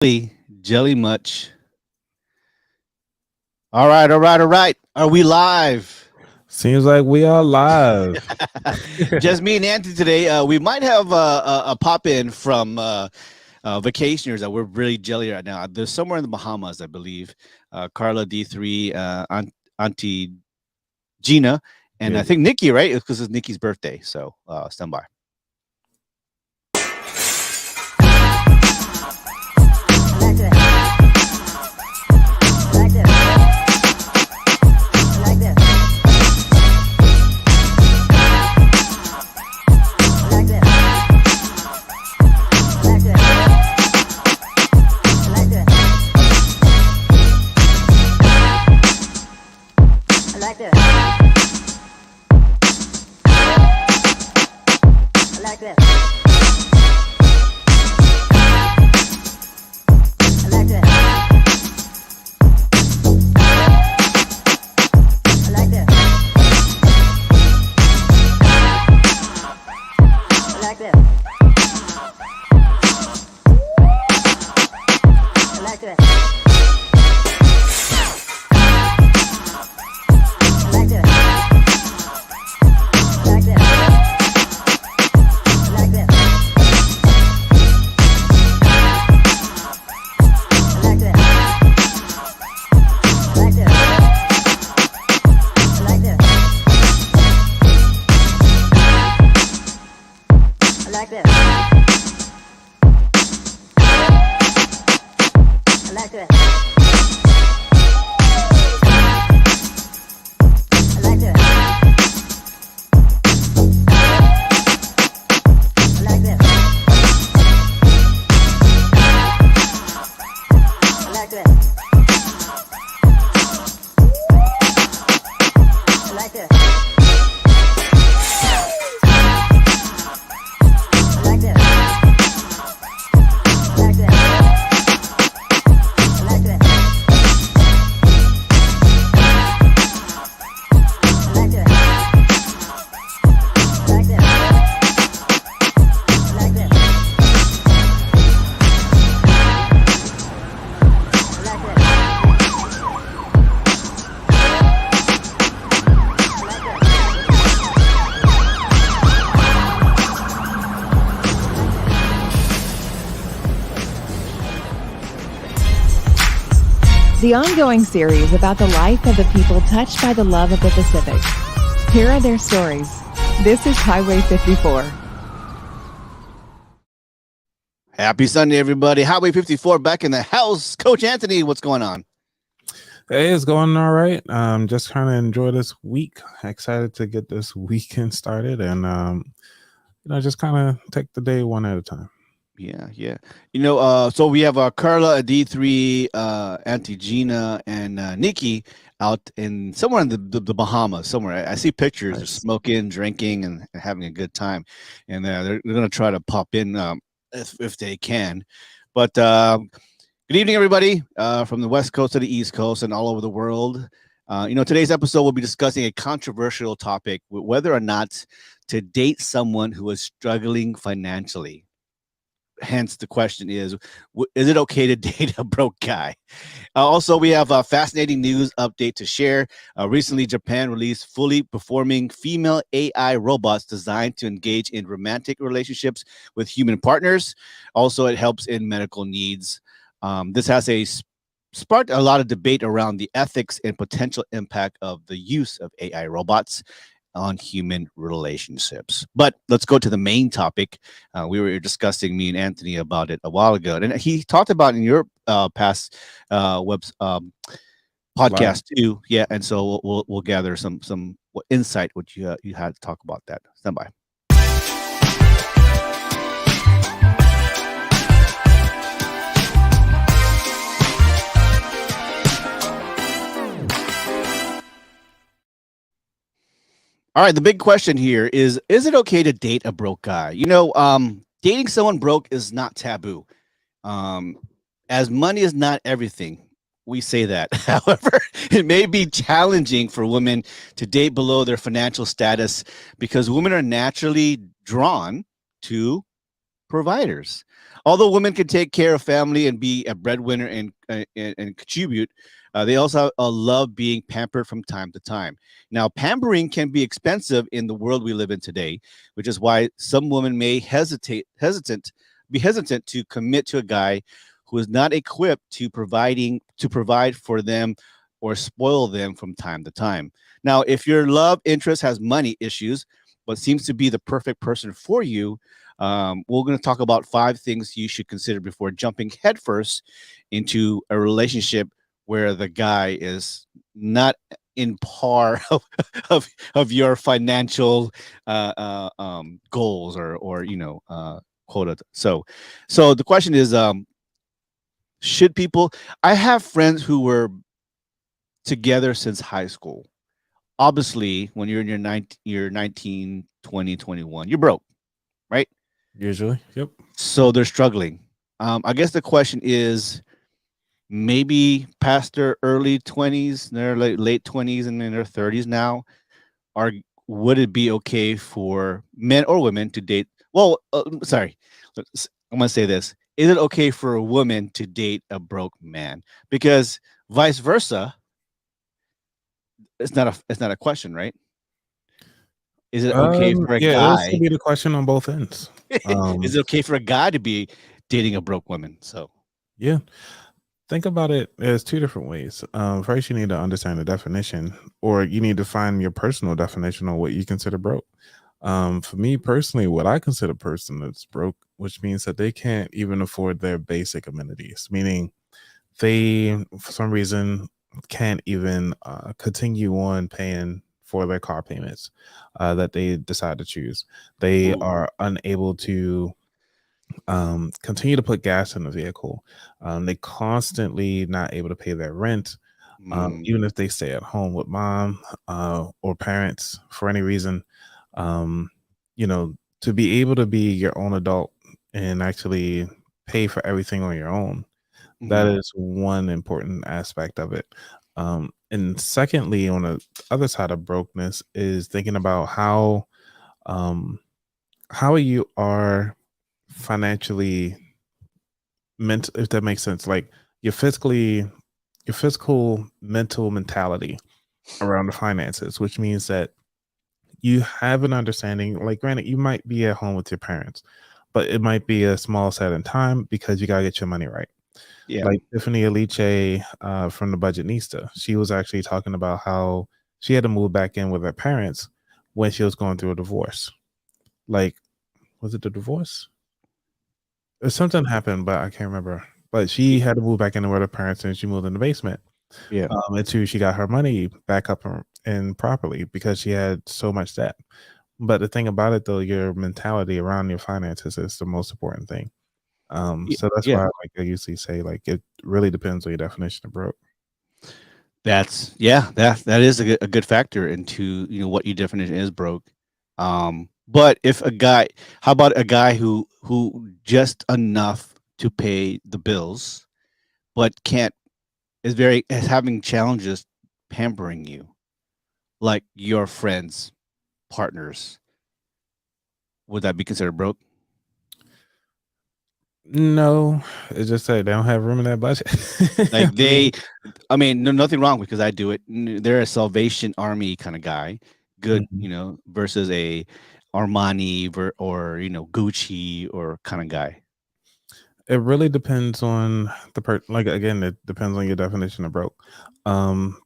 Jelly much. All right. Are we live? Seems like we are live. Just me and Anthony today. We might have a pop in from vacationers that we're really jelly right now. They're somewhere in the Bahamas, I believe. Carla D3, Auntie Gina, and I Yeah. think Nikki, right? Because it's Nikki's birthday. So stand by. The ongoing series about the life of the people touched by the love of the Pacific. Here are their stories. This is Highway 54. Happy Sunday, everybody. Highway 54 back in the house. Coach Anthony, what's going on? Hey, it's going all right. Just kind of enjoy this week. Excited to get this weekend started and just kind of take the day one at a time. Yeah. So we have Carla, D3, Auntie Gina, and Nikki out in somewhere in the Bahamas. Somewhere I see pictures. They're smoking, drinking, and having a good time. And they're going to try to pop in if they can. But good evening, everybody, from the West Coast to the East Coast and all over the world. Today's episode will be discussing a controversial topic: whether or not to date someone who is struggling financially. Hence, the question is it okay to date a broke guy? Also, we have a fascinating news update to share. Recently, Japan released fully performing female AI robots designed to engage in romantic relationships with human partners. Also, it helps in medical needs. This has sparked a lot of debate around the ethics and potential impact of the use of AI robots on human relationships. But let's go to the main topic. We were discussing, me and Anthony, about it a while ago, and he talked about in your past podcast too. Yeah, and so we'll gather some insight what you had to talk about that. Stand by. All right, the big question here is it okay to date a broke guy? Dating someone broke is not taboo. As money is not everything, we say that. However, it may be challenging for women to date below their financial status because women are naturally drawn to providers. Although women can take care of family and be a breadwinner and contribute, they also love being pampered from time to time. Now, pampering can be expensive in the world we live in today, which is why some women may be hesitant to commit to a guy who is not equipped to provide for them or spoil them from time to time. Now, if your love interest has money issues, but seems to be the perfect person for you, we're going to talk about 5 things you should consider before jumping headfirst into a relationship where the guy is not in par of your financial goals or quota. So the question is, should people? I have friends who were together since high school. Obviously, when you're in you're 19, 20, 21, you're broke, right? Usually, yep. So they're struggling. I guess the question is, maybe past their early 20s, their late 20s, and in their 30s now, would it be okay for men or women to date? Well, sorry, I'm gonna say this: is it okay for a woman to date a broke man? Because vice versa, it's not a question, right? Is it okay for a Yeah, it'll still guy? be the question on both ends. Is it okay for a guy to be dating a broke woman? So Yeah. Think about it as 2 different ways. First, you need to understand the definition, or you need to find your personal definition on what you consider broke. For me personally, what I consider a person that's broke, which means that they can't even afford their basic amenities, meaning they, for some reason, can't even continue on paying for their car payments that they decide to choose. They Ooh. are unable to continue to put gas in the vehicle. They constantly not able to pay their rent, even if they stay at home with mom or parents for any reason. Um, to be able to be your own adult and actually pay for everything on your own, that is one important aspect of it. And secondly, on the other side of brokenness is thinking about how you are financially mental, if that makes sense, like your physical mental mentality around the finances, which means that you have an understanding. Like, granted, you might be at home with your parents, but it might be a small set in time because you got to get your money right. Yeah. Like Tiffany Aliche from the Budgetnista, she was actually talking about how she had to move back in with her parents when she was going through a divorce. Like, was it the divorce? Something happened, but I can't remember. But she had to move back in with her parents, and she moved in the basement. Yeah. Until she got her money back up and properly because she had so much debt. But the thing about it, though, your mentality around your finances is the most important thing. So that's why, like I usually say, like it really depends on your definition of broke. That is a good factor into what your definition is broke. But if a guy, how about a guy who just enough to pay the bills, but is having challenges pampering you, like your friends, partners, would that be considered broke? No, it's just that they don't have room in that budget. Like nothing wrong because I do it. They're a Salvation Army kind of guy, good, versus a Armani or Gucci or kind of guy. It really depends on the person. Like, again, it depends on your definition of broke.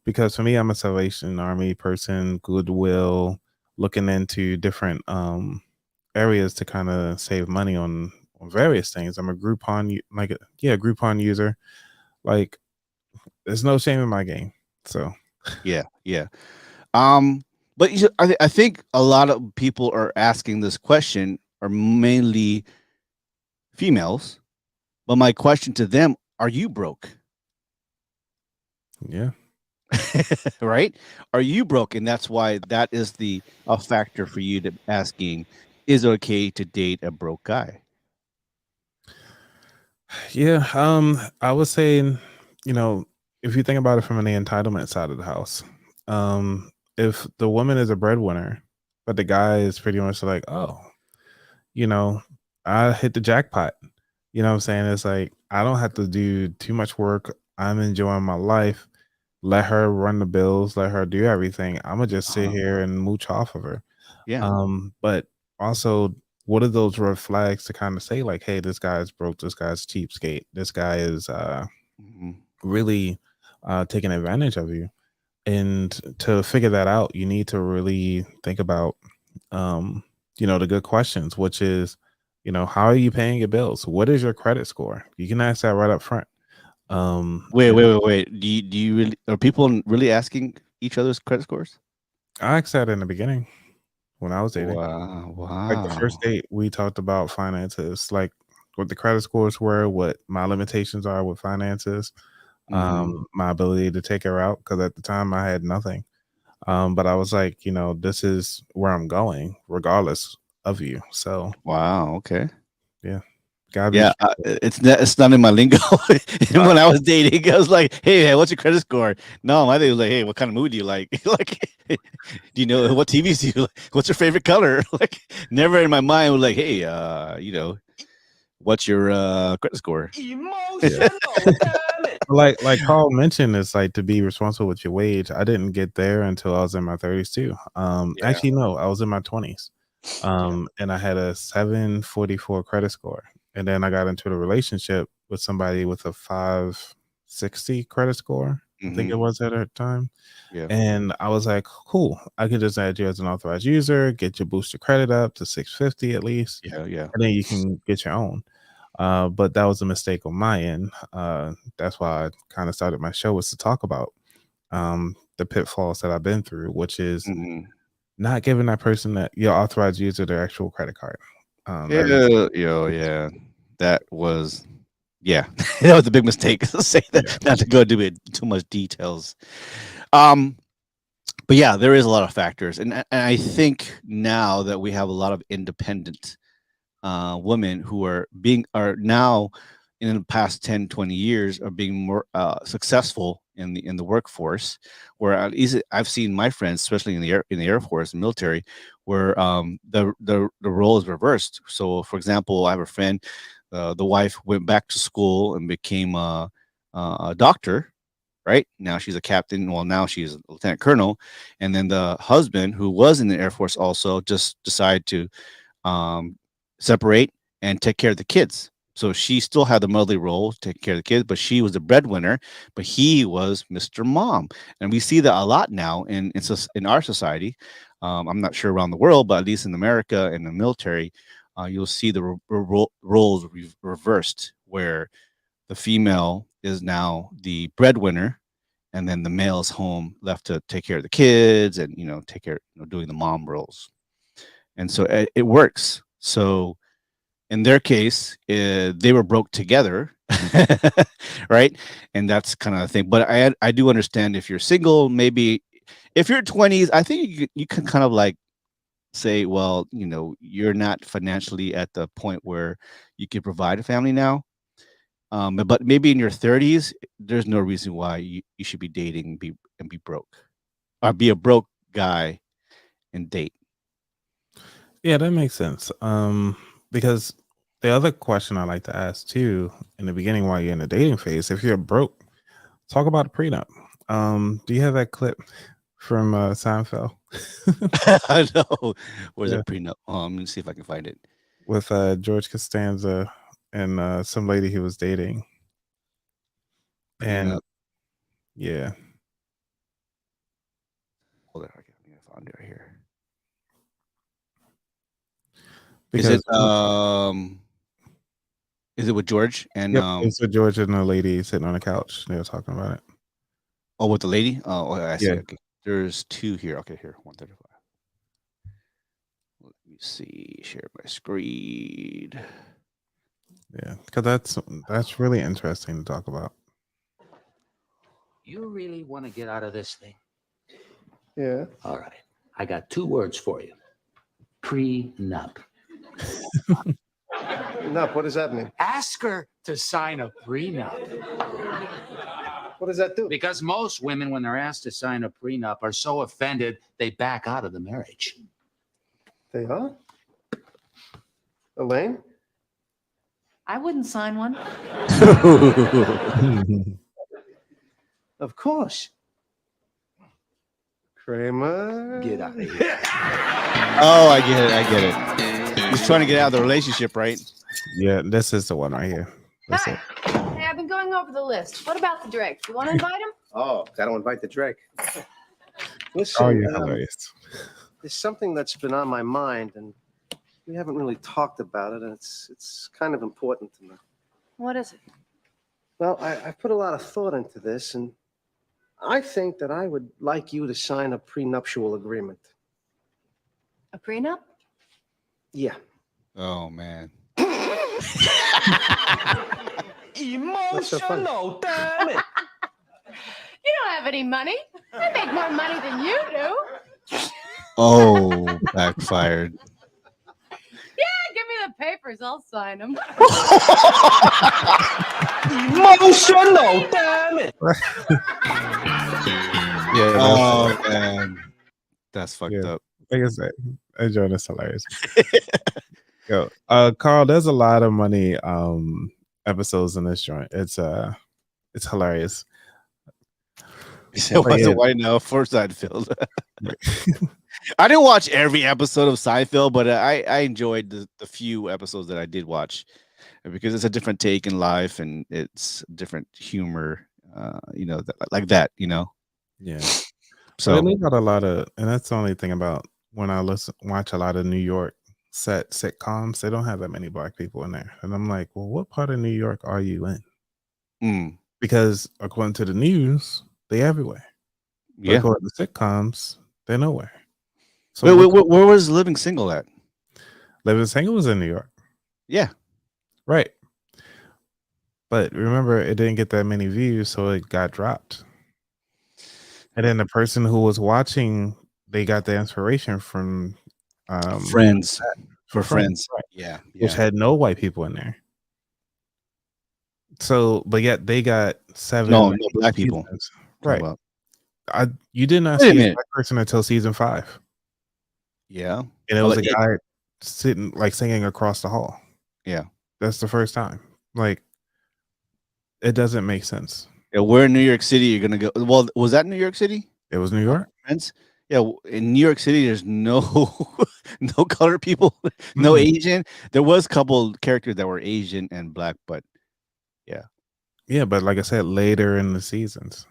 Because for me, I'm a Salvation Army person, Goodwill, looking into different areas to kind of save money on various things. I'm a Groupon, Groupon user. Like, there's no shame in my game. So yeah. But I think a lot of people are asking this question are mainly females. But my question to them: are you broke? Yeah. Right? Are you broke? And that's why that is a factor for you to asking: is it okay to date a broke guy? Yeah. I was saying, if you think about it from an entitlement side of the house, if the woman is a breadwinner, but the guy is pretty much like, oh, I hit the jackpot. You know what I'm saying? It's like I don't have to do too much work. I'm enjoying my life. Let her run the bills, let her do everything. I'm gonna just sit here and mooch off of her. Yeah. But also, what are those red flags to kind of say, like, hey, this guy's broke, this guy's cheapskate, this guy is Mhm. really taking advantage of you? And to figure that out, you need to really think about the good questions, which is, how are you paying your bills? What is your credit score? You can ask that right up front. And Wait. Do you really, are people really asking each other's credit scores? I asked that in the beginning when I was dating. Wow. Like the first Wow. date, we talked about finances, like what the credit scores were, what my limitations are with finances, Mhm. my ability to take her out, because at the time I had nothing. But I was like, this is where I'm going, regardless of you. So Wow. Okay. yeah, gotta be Yeah, straightforward. it's not in my lingo. And when I was dating, I was like, "Hey, man, what's your credit score?" No, my thing was like, "Hey, what kind of mood do you like? Like, do you know what TVs do you like? What's your favorite color?" Like, never in my mind was like, "Hey, what's your credit score?" Yeah. Like Carl mentioned, it's like to be responsible with your wage. I didn't get there until I was in my 30s too. Yeah, Actually, no, I was in my 20s. yeah. And I had a 744 credit score. And then I got into a relationship with somebody with a 560 credit score, I think it Hmm. was at the time. Yeah, And I was like, cool, I could just add you as an authorized user, get your booster credit up to 650 at least, yeah, yeah. and then you can get your own. But that was a mistake on my end. That's why I kind of started my show, was to talk about the pitfalls that I've been through, which is Hmm. not giving that person that your authorized user their actual credit card. That is, Yeah. That was, yeah, that was a big mistake to say that. yeah, Not to go into it too much details. Um, but yeah, there is a lot of factors, and I think now that we have a lot of independent women who are now in the past 10, 20 years are being more successful in the workforce, where at least I've seen my friends, especially in the Air Force and military, where the role is reversed. So for example, I have a friend, the wife went back to school and became a doctor. Right now she's a captain. Well, now she's a lieutenant colonel, and then the husband, who was in the Air Force, also just decided to um, separate and take care of the kids. So she still had the motherly role, taking care of the kids, but she was the breadwinner. But he was Mr. Mom, and we see that a lot now in our society. I'm not sure around the world, but at least in America and the military, you'll see the roles reversed, where the female is now the breadwinner, and then the male is home, left to take care of the kids and take care, doing the mom roles. And so it works. So in their case, they were broke together, right? And that's kind of the thing. But I do understand if you're single, maybe if you're 20s, I think you can kind of like say, well, you're not financially at the point where you can provide a family now. But maybe in your 30s, there's no reason why you should be dating and be broke, or be a broke guy and date. yeah, that makes sense. Because the other question I like to ask too in the beginning while you're in the dating phase, if you're broke, talk about a prenup. Do you have that clip from Seinfeld? I know. Where's Yeah, that prenup? Let me see if I can find it. with George Costanza and some lady he was dating, and Prenup. yeah, Hold on, okay, I think I found it right here. Is it because is it with George and yep, it's with George and a lady sitting on a couch. They were talking about it. oh, with the lady? Oh, I see. Yeah, Okay. There's two here. Okay, here. 135. Let me see. Share my screen. yeah, because that's really interesting to talk about. You really want to get out of this thing? Yeah. All right. I got 2 words for you. Prenup. Enough. What does that mean? Ask her to sign a prenup. What does that do? Because most women, when they're asked to sign a prenup, are so offended they back out of the marriage. They are? Elaine, I wouldn't sign one. Of course. Kramer. Get out of here. Oh, I get it. I get it. He's trying to get out of the relationship, right? Yeah, this is the one right here. That's it. Hey, I've been going over the list. What about the Drake? You want to invite him? Oh, gotta invite the Drake. Oh, Listen, you're hilarious. there's something that's been on my mind, and we haven't really talked about it, and it's kind of important to me. What is it? Well, I've put a lot of thought into this, and I think that I would like you to sign a prenuptial agreement. A prenup? Yeah. Oh man. What's so funny? Damn it. You don't have any money. I make more money than you do. Oh, backfired. Give me the papers. I'll sign them. Emotional, damn it. Yeah, Oh man, that's fucked Yeah. up. like I said, enjoy this hilarious. Yo, Carl, there's a lot of money episodes in this joint. It's hilarious. It wasn't yeah. white enough for Seinfeld. I didn't watch every episode of Seinfeld, but I enjoyed the few episodes that I did watch because it's a different take in life and it's different humor, like that, Yeah. So they leave out a lot of, and that's the only thing about when I watch a lot of New York set sitcoms. They don't have that many black people in there, and I'm like, well, what part of New York are you in? Because according to the news, they everywhere. But yeah. according to sitcoms, they're nowhere. So Where was Living Single at? Living Single was in New York, Yeah. right? But remember, it didn't get that many views, so it got dropped. And then the person who was watching, they got the inspiration from Friends. For Friends, Friends. Yeah. which had no white people in there. So, but yet they got 7 No black people. seasons. Talk Right. about- You did not Wait a see a minute. black person until season 5. Yeah. And it Well, was a guy sitting like singing across the hall. Yeah. That's the first time. Like, it doesn't make sense. Yeah, where in New York City you're gonna go? Well, was that New York City? It was New York. Friends? Yeah, in New York City, there's no no colored people, no Mhm. Asian. There was a couple characters that were Asian and black, but Yeah, but like I said, later in the seasons,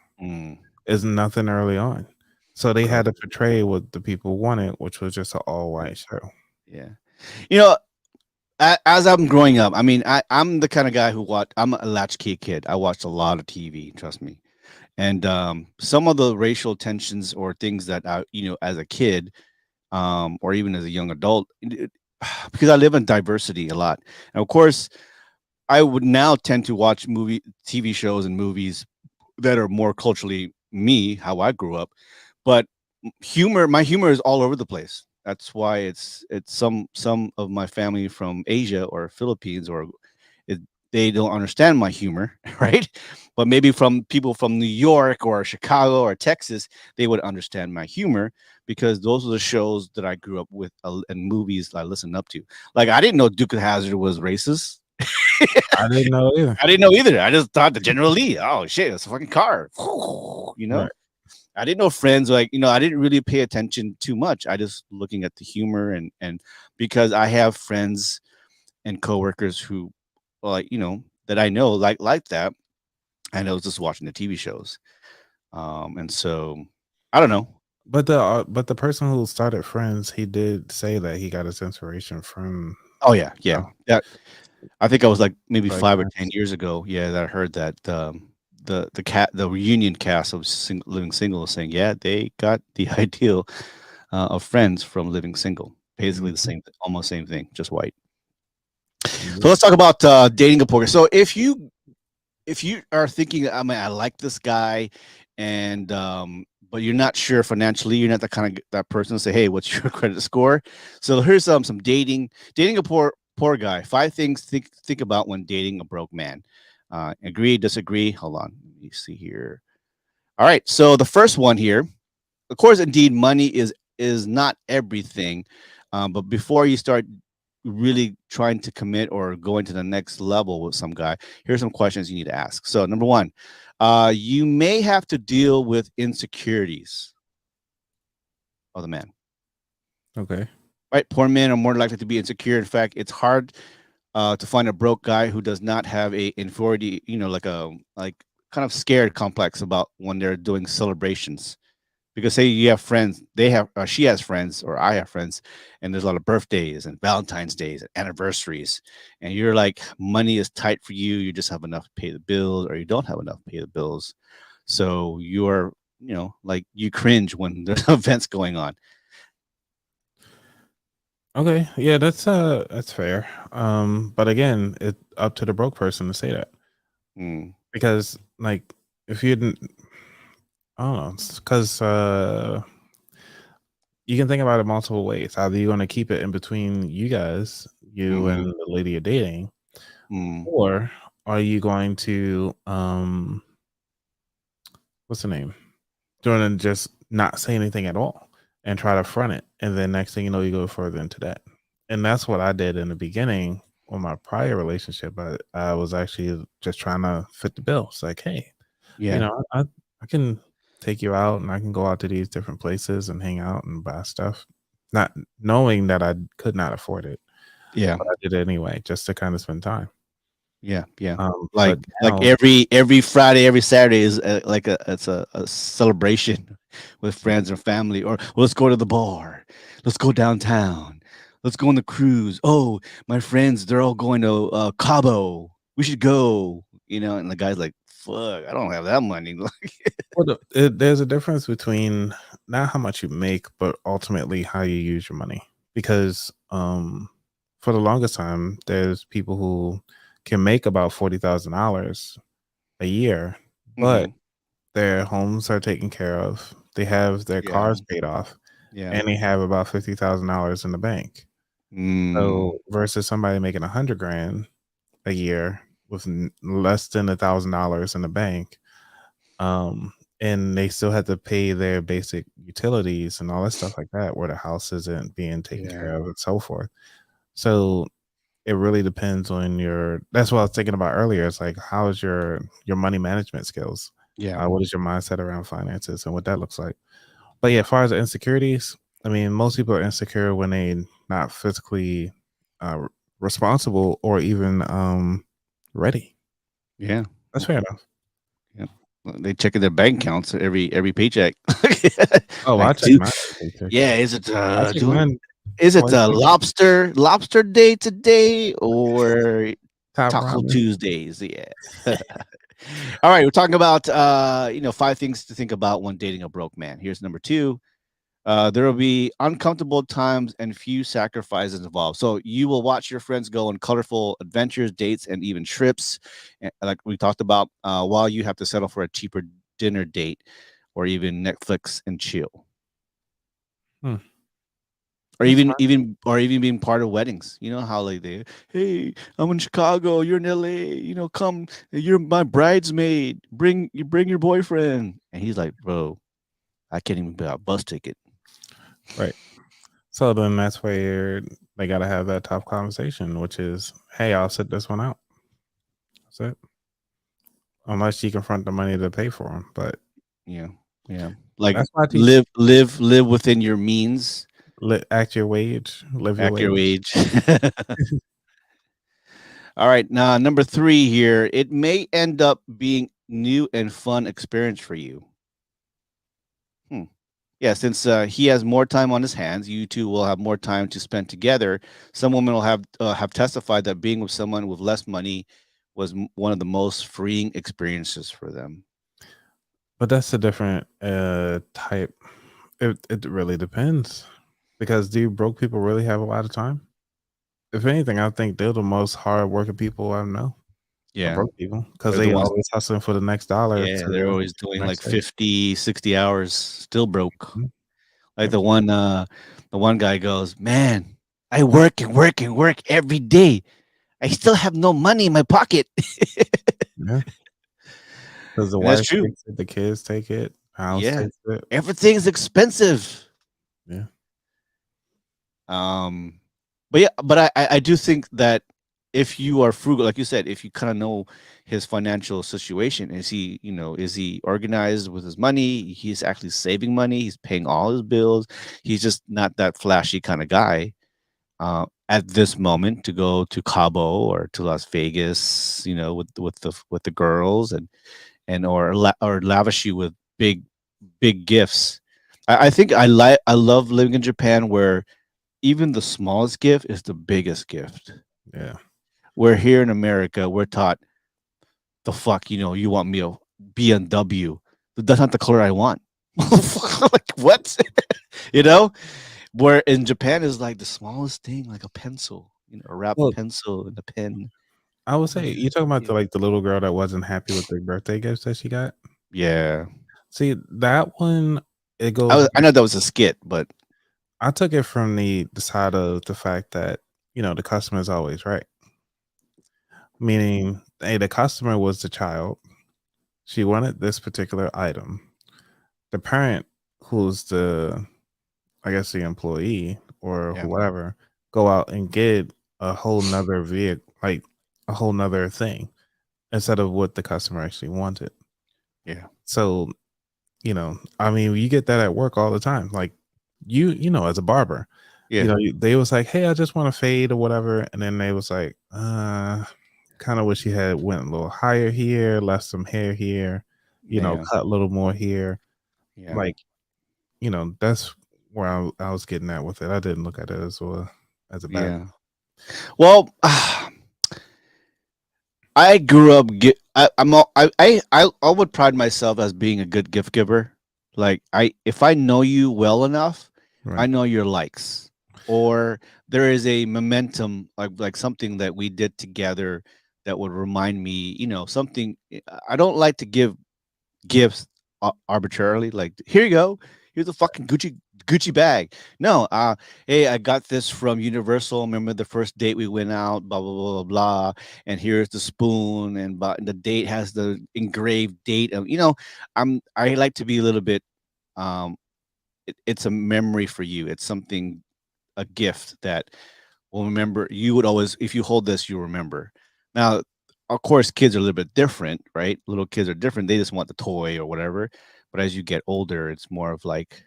is nothing early on. So they had to portray what the people wanted, which was just an all-white show. yeah. As I'm growing up, I mean, I'm the kind of guy I'm a latchkey kid. I watched a lot of TV, trust me. And some of the racial tensions or things that I, as a kid, or even as a young adult, because I live in diversity a lot. And of course, I would now tend to watch TV shows and movies that are more culturally me, how I grew up. But my humor is all over the place. That's why it's some of my family from Asia or Philippines they don't understand my humor, right? But maybe from people from New York or Chicago or Texas, they would understand my humor because those are the shows that I grew up with and movies I listened up to. Like I didn't know Duke of Hazzard was racist. I didn't know either. I didn't know either. I just thought the General Lee. Oh shit, it's a fucking car. Right. I didn't know Friends. Like I didn't really pay attention too much. I just looking at the humor and because I have friends and coworkers who, that I know like that. And I was just watching the TV shows, and so I don't know. But the person who started Friends, he did say that he got his inspiration from. Oh yeah. I think I was like maybe Like 5 or Friends. 10 years ago. Yeah, that I heard that the reunion cast of Living Single was saying, yeah, they got the ideal of Friends from Living Single. Basically the same, almost same thing, just white. So let's talk about dating a poker. So if you are thinking, I like this guy, and but you're not sure financially, you're not the kind of that person to say, hey, what's your credit score? So here's some dating a poor guy. 5 things to think about when dating a broke man. Agree, disagree? Hold on, let me see here. All right, so the first one here, of course, indeed, money is not everything, but before you start really trying to commit or going to the next level with some guy, here's some questions you need to ask. So number one, you may have to deal with insecurities of the man. Okay. Right? Poor men are more likely to be insecure. In fact, it's hard to find a broke guy who does not have a inferiority, like kind of scared complex about when they're doing celebrations. Because say you have friends, she has friends, or I have friends, and there's a lot of birthdays and Valentine's days and anniversaries, and you're like, money is tight for you. You just have enough to pay the bills, or you don't have enough to pay the bills. So you're, like you cringe when there's events going on. Okay. Yeah, that's fair. But again, it's up to the broke person to say that. Because like if you didn't, I don't know, because you can think about it multiple ways. Either you're going to keep it in between you guys, you and the lady you're dating, or are you going to what's the name? Doing just not say anything at all and try to front it, and then next thing you know, you go further into that. And that's what I did in the beginning on my prior relationship. I was actually just trying to fit the bill. It's like, hey, I can take you out and I can go out to these different places and hang out and buy stuff, not knowing that I could not afford it. Yeah, but I did it anyway, just to kind of spend time. Yeah. But now, every Friday, every Saturday is it's a celebration with friends or family. Or let's go to the bar. Let's go downtown. Let's go on the cruise. Oh, my friends, they're all going to Cabo. We should go. And the guy's like, "Fuck, I don't have that money." well, there's a difference between not how much you make, but ultimately how you use your money. Because for the longest time, there's people who can make about $40,000 a year, but their homes are taken care of. They have their cars paid off, and they have about $50,000 in the bank. So versus somebody making $100,000 a year with less than $1,000 in the bank, and they still have to pay their basic utilities and all that stuff like that, where the house isn't being taken care of and so forth. So it really depends on that's what I was thinking about earlier. It's like, how is your money management skills? What is your mindset around finances and what that looks like? But yeah, as far as the insecurities, I mean, most people are insecure when they not physically responsible or even ready. Yeah, that's fair enough. Yeah, they checking their bank accounts every paycheck. Oh, I check my paycheck. Yeah, is it lobster day today or Taco Tuesdays? Yeah. All right, we're talking about 5 things to think about when dating a broke man. Here's number 2. There will be uncomfortable times and few sacrifices involved. So you will watch your friends go on colorful adventures, dates, and even trips, like we talked about, while you have to settle for a cheaper dinner date or even Netflix and chill. Or even being part of weddings. You know how like hey, I'm in Chicago, you're in LA, come, you're my bridesmaid. Bring your boyfriend. And he's like, bro, I can't even buy a bus ticket. Right. So then that's where they got to have that tough conversation, which is, hey, I'll sit this one out. That's it. Unless you confront the money to pay for them, but yeah, like live within your means. Act your wage. Live your wage. All right, now number 3 here. It may end up being new and fun experience for you. Yeah, since he has more time on his hands, you two will have more time to spend together. Some women will have testified that being with someone with less money was one of the most freeing experiences for them. But that's a different type. It really depends, because do broke people really have a lot of time? If anything, I think they're the most hard-working people I know. Yeah, broke people, because they always hustling for the next dollar. Yeah, they're always doing like 50, 60 hours, still broke. Like the one guy goes, man, I work and work and work every day. I still have no money in my pocket. Yeah, because the wife takes it, the kids take it, house takes it. Everything's expensive. Yeah. But yeah, but I do think that if you are frugal, like you said, if you kind of know his financial situation, is he organized with his money? He's actually saving money. He's paying all his bills. He's just not that flashy kind of guy at this moment to go to Cabo or to Las Vegas, with the girls or lavish you with big gifts. I think I love living in Japan where even the smallest gift is the biggest gift. Yeah. Where here in America, we're taught the fuck, you want me a BMW. That's not the color I want. Like what? you know? Where in Japan is like the smallest thing, like a pencil, a wrapped Well, pencil and a pen. I would say you talking about the little girl that wasn't happy with the birthday gifts that she got. Yeah. See that one, it goes. I know that was a skit, but I took it from the side of the fact that the customer is always right. Meaning, hey, the customer was the child. She wanted this particular item. The parent, who's I guess the employee or Yeah. whatever, go out and get a whole nother vehicle, like a whole nother thing, instead of what the customer actually wanted. Yeah. So, I mean, you get that at work all the time. Like as a barber, Yeah. they was like, hey, I just want to fade or whatever. And then they was like, kind of wish you had went a little higher here, left some hair here, Yeah. cut a little more here. Yeah. Like, that's where I was getting at with it. I didn't look at it as a bad. Yeah. Well, I grew up. I would pride myself as being a good gift giver. Like if I know you well enough, I Right. know your likes, or there is a momentum, like something that we did together that would remind me, something. I don't like to give gifts arbitrarily. Like here you go, here's a fucking Gucci bag. No, hey, I got this from Universal. Remember the first date we went out, blah blah blah blah blah. And here's the spoon, and the date has the engraved date of. I like to be a little bit. It's a memory for you. It's something, a gift that will remember. You would always, if you hold this, you remember. Now, of course, kids are a little bit different, right? Little kids are different. They just want the toy or whatever. But as you get older, it's more of like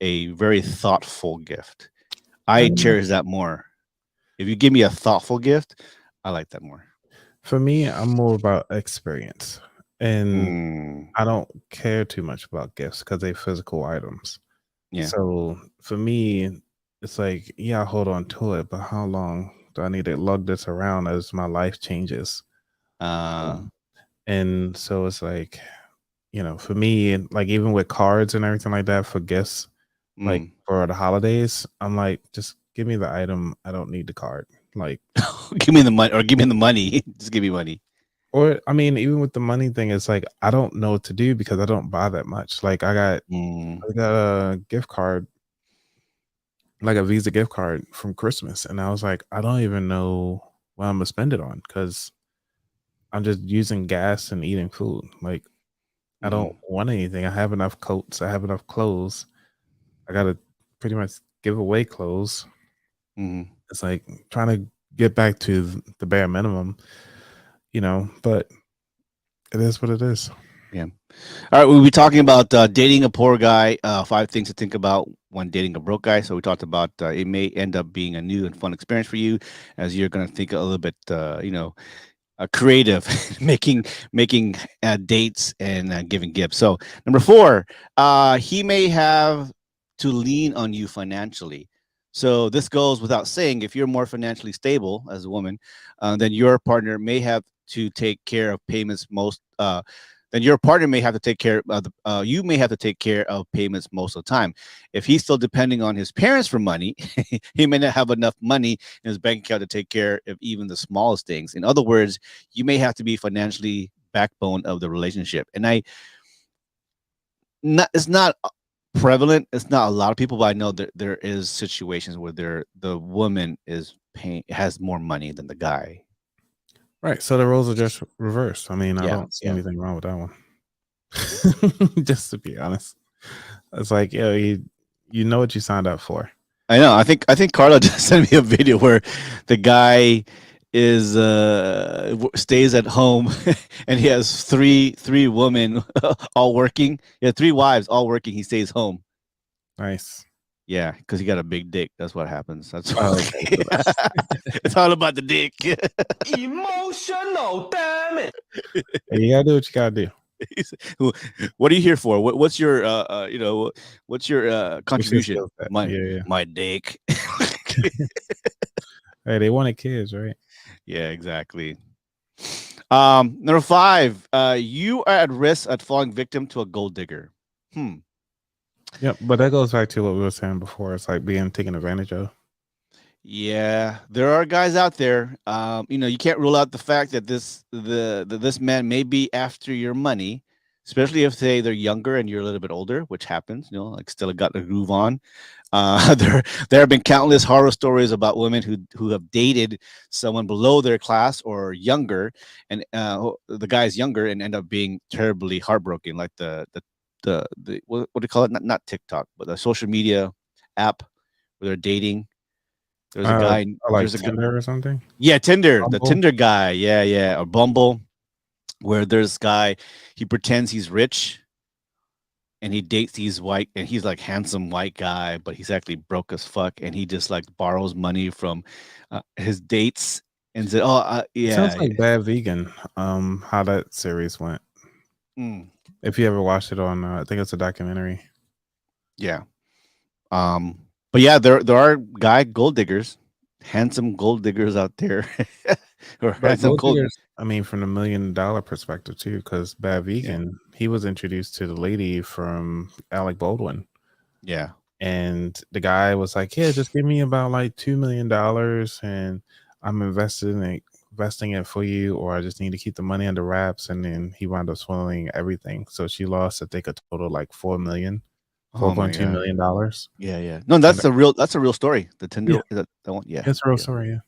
a very thoughtful gift. I cherish that more. If you give me a thoughtful gift, I like that more. For me, I'm more about experience, and I don't care too much about gifts because they're physical items. Yeah. So for me, it's like, yeah, I hold on to it, but how long do I need to lug this around as my life changes? And so it's like, for me, like even with cards and everything like that for gifts, like for the holidays, I'm like, just give me the item. I don't need the card. Like, give me the money, or give me the money. Just give me money. Or I mean, even with the money thing, it's like I don't know what to do because I don't buy that much. Like I got a gift card, like a Visa gift card from Christmas, and I was like, I don't even know what I'm gonna spend it on because I'm just using gas and eating food. Like I don't want anything. I have enough coats. I have enough clothes. I gotta pretty much give away clothes. It's like trying to get back to the bare minimum. But it is what it is. Yeah. All right. We'll be talking about dating a poor guy, 5 things to think about when dating a broke guy. So we talked about it may end up being a new and fun experience for you as you're going to think a little bit, creative, making dates and giving gifts. So number 4, he may have to lean on you financially. So this goes without saying, if you're more financially stable as a woman, then your partner may have to take care of payments then your partner may have to take care of you may have to take care of payments most of the time. If he's still depending on his parents for money, he may not have enough money in his bank account to take care of even the smallest things. In other words, you may have to be financially backbone of the relationship. And it's not prevalent. It's not a lot of people, but I know that there is situations where the woman has more money than the guy. Right. So the roles are just reversed. I mean, I don't see anything wrong with that one. Just to be honest. It's like, you know what you signed up for. I know. I think Carla just sent me a video where the guy is stays at home and he has three women all working. Yeah, three wives all working. He stays home. Nice. Yeah, because he got a big dick. That's what happens. That's Oh, why. okay. So that's- It's all about the dick. Emotional, damn it. you gotta do what you gotta do. What are you here for? What's your what's your What's your contribution? skill set? My Yeah. my dick. Hey, they wanted kids, right? Yeah, exactly. Number 5, you are at risk at falling victim to a gold digger. Yep. But that goes back to what we were saying before. It's like being taken advantage of. Yeah, there are guys out there. You can't rule out the fact that this man may be after your money, especially if they're younger and you're a little bit older, which happens. Like still got the groove on. There have been countless horror stories about women who have dated someone below their class or younger, and the guy's younger and end up being terribly heartbroken, like the what do you call it? Not TikTok, but the social media app where they're dating. There's a guy. Like There's a guy. Tinder or something. Yeah, Tinder. The Bumble? Tinder guy. Yeah, or Bumble, where there's a guy. He pretends he's rich, and he dates these white, and he's like handsome white guy, but he's actually broke as fuck, and he just like borrows money from his dates and said, "Oh, yeah." Sounds like Bad Vegan. How that series went. Mm, If you ever watched it on, I think it's a documentary. yeah. But yeah, there are guy gold diggers, handsome gold diggers out there, or But handsome Gold gold. Diggers, I mean, from the $1 million perspective too, because Bad Vegan, he was introduced to the lady from Alec Baldwin, Yeah. and the guy was like, "Yeah, just give me about like $2 million, and I'm investing it for you, or I just need to keep the money under wraps." And then he wound up swallowing everything, so she lost, I think, a total like $4 million. Oh my $4.2 God. million. Yeah. No, that's a real story. The Tinder, Yeah. that one. Yeah. It's a real yeah. story.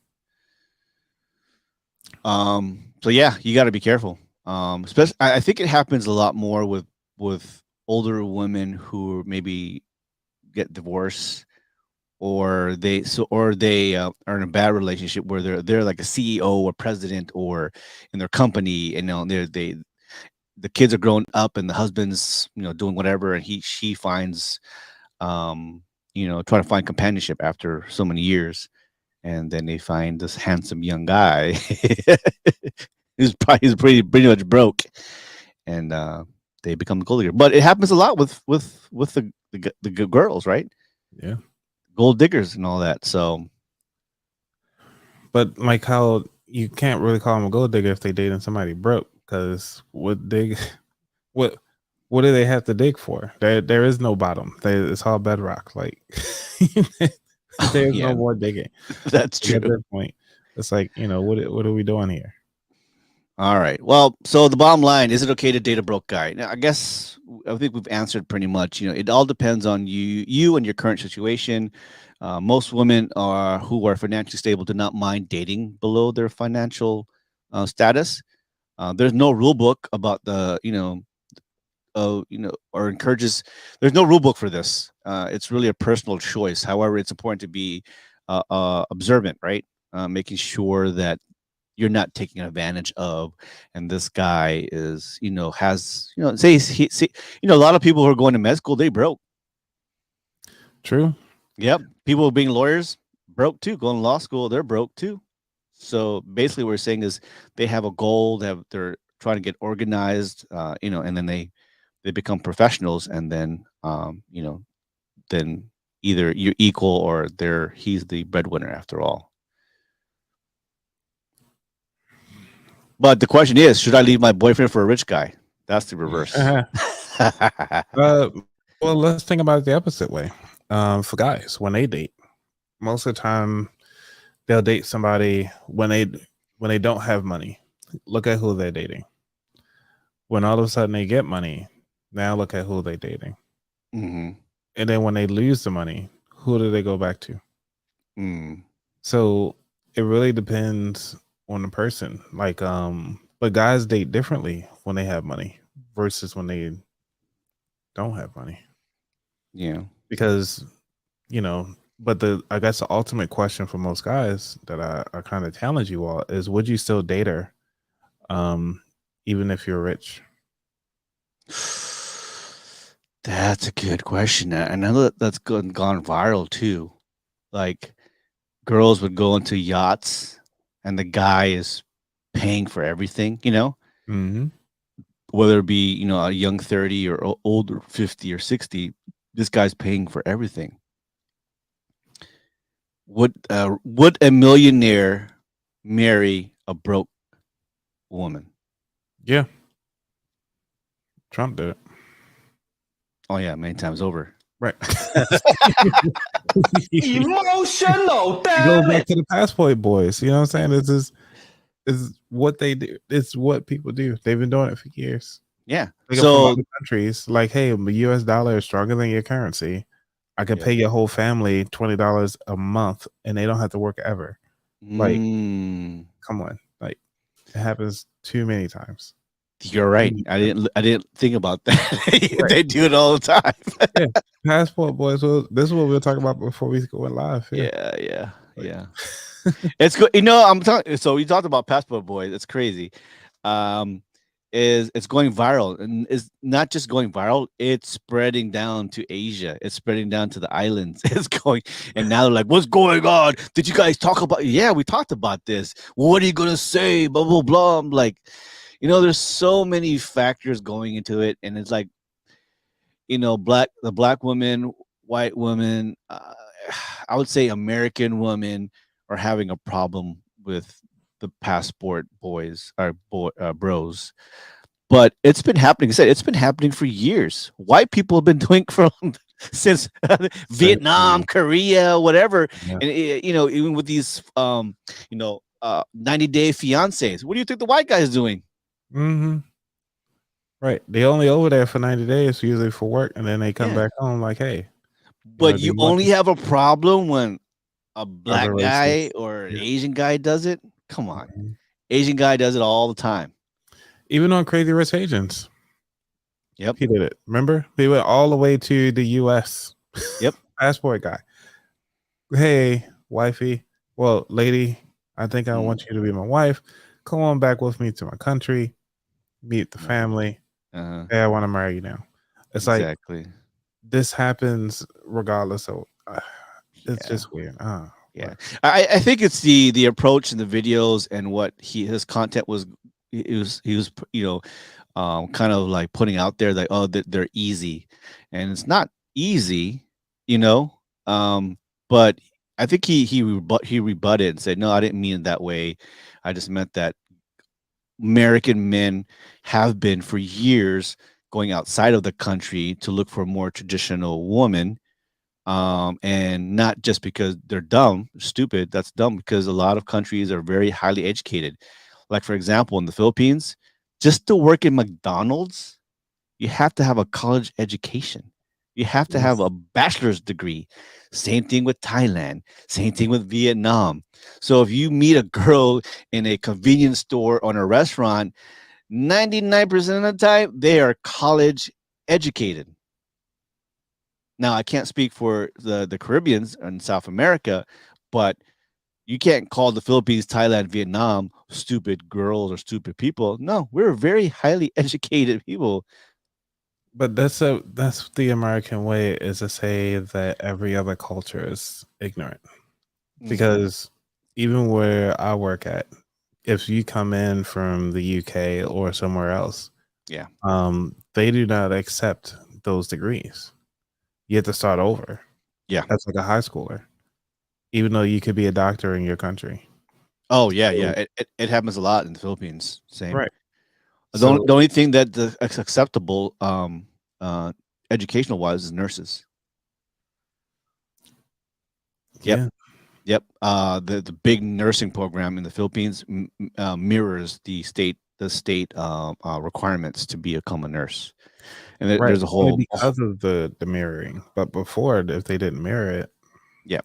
Yeah. So yeah, you got to be careful. Especially, I think it happens a lot more with older women who maybe get divorced, or they are in a bad relationship where they're like a CEO or president or in their company, and the kids are growing up and the husband's doing whatever, and she finds trying to find companionship after so many years, and then they find this handsome young guy he's pretty much broke, and they become the gold digger. But it happens a lot with the girls, right? Yeah. Gold diggers and all that. So But like how you can't really call them a gold digger if they dating somebody broke, because what do they have to dig for? There is no bottom. It's all bedrock. Like there's yeah, no more digging. that's Like, true. at this point, it's like, what are we doing here? All right. Well, so the bottom line, is it okay to date a broke guy? Now, I think we've answered pretty much. It all depends on you and your current situation. Most women who are financially stable do not mind dating below their financial status. There's no rule book about or encourages. There's no rule book for this. It's really a personal choice. However, it's important to be observant, right? Making sure that you're not taking advantage of, and this guy is has say a lot of people who are going to med school, they broke. True. Yep, people being lawyers broke too, going to law school, they're broke too. So basically what we're saying is they have a goal, they're trying to get organized, and then they become professionals, and then then either you're equal or he's the breadwinner after all. But the question is, should I leave my boyfriend for a rich guy? That's the reverse. Well, let's think about it the opposite way. For guys, when they date, most of the time they'll date somebody when they don't have money. Look at who they're dating. When all of a sudden they get money, now look at who they're dating. Mm-hmm. And then when they lose the money, who do they go back to? Mm. So it really depends on the person. Like, but guys date differently when they have money versus when they don't have money. Yeah. Because, But I guess the ultimate question for most guys that I kind of challenge you all is: would you still date her, even if you're rich? That's a good question. I know that's gone viral too. Like girls would go into yachts, and the guy is paying for everything. Mm-hmm. Whether it be a young 30 or older 50 or 60, this guy's paying for everything. Would a millionaire marry a broke woman? Yeah. Trump did it. Oh yeah, many times over. Right. Emotional, Go damn back it. to the passport boys. You know what I'm saying? This is what they do. It's what people do. They've been doing it for years. Yeah. They go from other countries like, hey, the US dollar is stronger than your currency. I could pay your whole family $20 a month and they don't have to work ever. Like, come on. Like, it happens too many times. You're right. I didn't think about that. Right. They do it all the time. Yeah. Passport boys. Well, this is what we were talking about before we go live. Yeah. It's good. I'm talking. So we talked about passport boys. It's crazy. It's going viral, and it's not just going viral. It's spreading down to Asia. It's spreading down to the islands. It's going, and now they're like, "What's going on? Did you guys talk about?" Yeah, we talked about this. What are you gonna say? Blah blah blah. I'm like, there's so many factors going into it, and it's like, the black woman, white woman, I would say American women are having a problem with the passport boys or bros. But it's been happening. I said it's been happening for years. White people have been doing since Vietnam, Korea, whatever. Yeah. And even with these 90-day fiancés, what do you think the white guy is doing? Mm-hmm. Right. They only over there for 90 days, usually for work, and then they come back home like, hey. But you only have a problem when a black guy or an Asian guy does it? Come on. Mm-hmm. Asian guy does it all the time. Even on Crazy Rich Asians. Yep. He did it. Remember? They went all the way to the US. Yep. Passport guy. Hey, wifey. Well, lady, I think I want you to be my wife. Come on back with me to my country. Meet the family. Hey, I want to marry you now. It's exactly. Like this happens regardless of it's just weird. Yeah. I think it's the approach in the videos and what his content was. He was kind of like putting out there like, oh, they're easy, and it's not easy, but I think he rebutted and said, no, I didn't mean it that way. I just meant that American men have been for years going outside of the country to look for a more traditional woman, and not just because they're dumb, stupid. That's dumb because a lot of countries are very highly educated. Like, for example, in the Philippines, just to work in McDonald's, you have to have a college education. You have to have a bachelor's degree. Same thing with Thailand. Same thing with Vietnam. So if you meet a girl in a convenience store or in a restaurant, 99% of the time, they are college educated. Now, I can't speak for the Caribbeans and South America, but you can't call the Philippines, Thailand, Vietnam stupid girls or stupid people. No, we're very highly educated people. But that's the American way, is to say that every other culture is ignorant. Because even where I work at, if you come in from the UK or somewhere else, they do not accept those degrees. You have to start over. Yeah, that's like a high schooler, even though you could be a doctor in your country. Oh yeah, yeah. It happens a lot in the Philippines. Same. Right. The only thing that's acceptable, educational wise, is nurses. Yep. Yep. The big nursing program in the Philippines mirrors the state requirements to become a nurse. And there's a whole because of the mirroring. But before, if they didn't mirror it, yeah.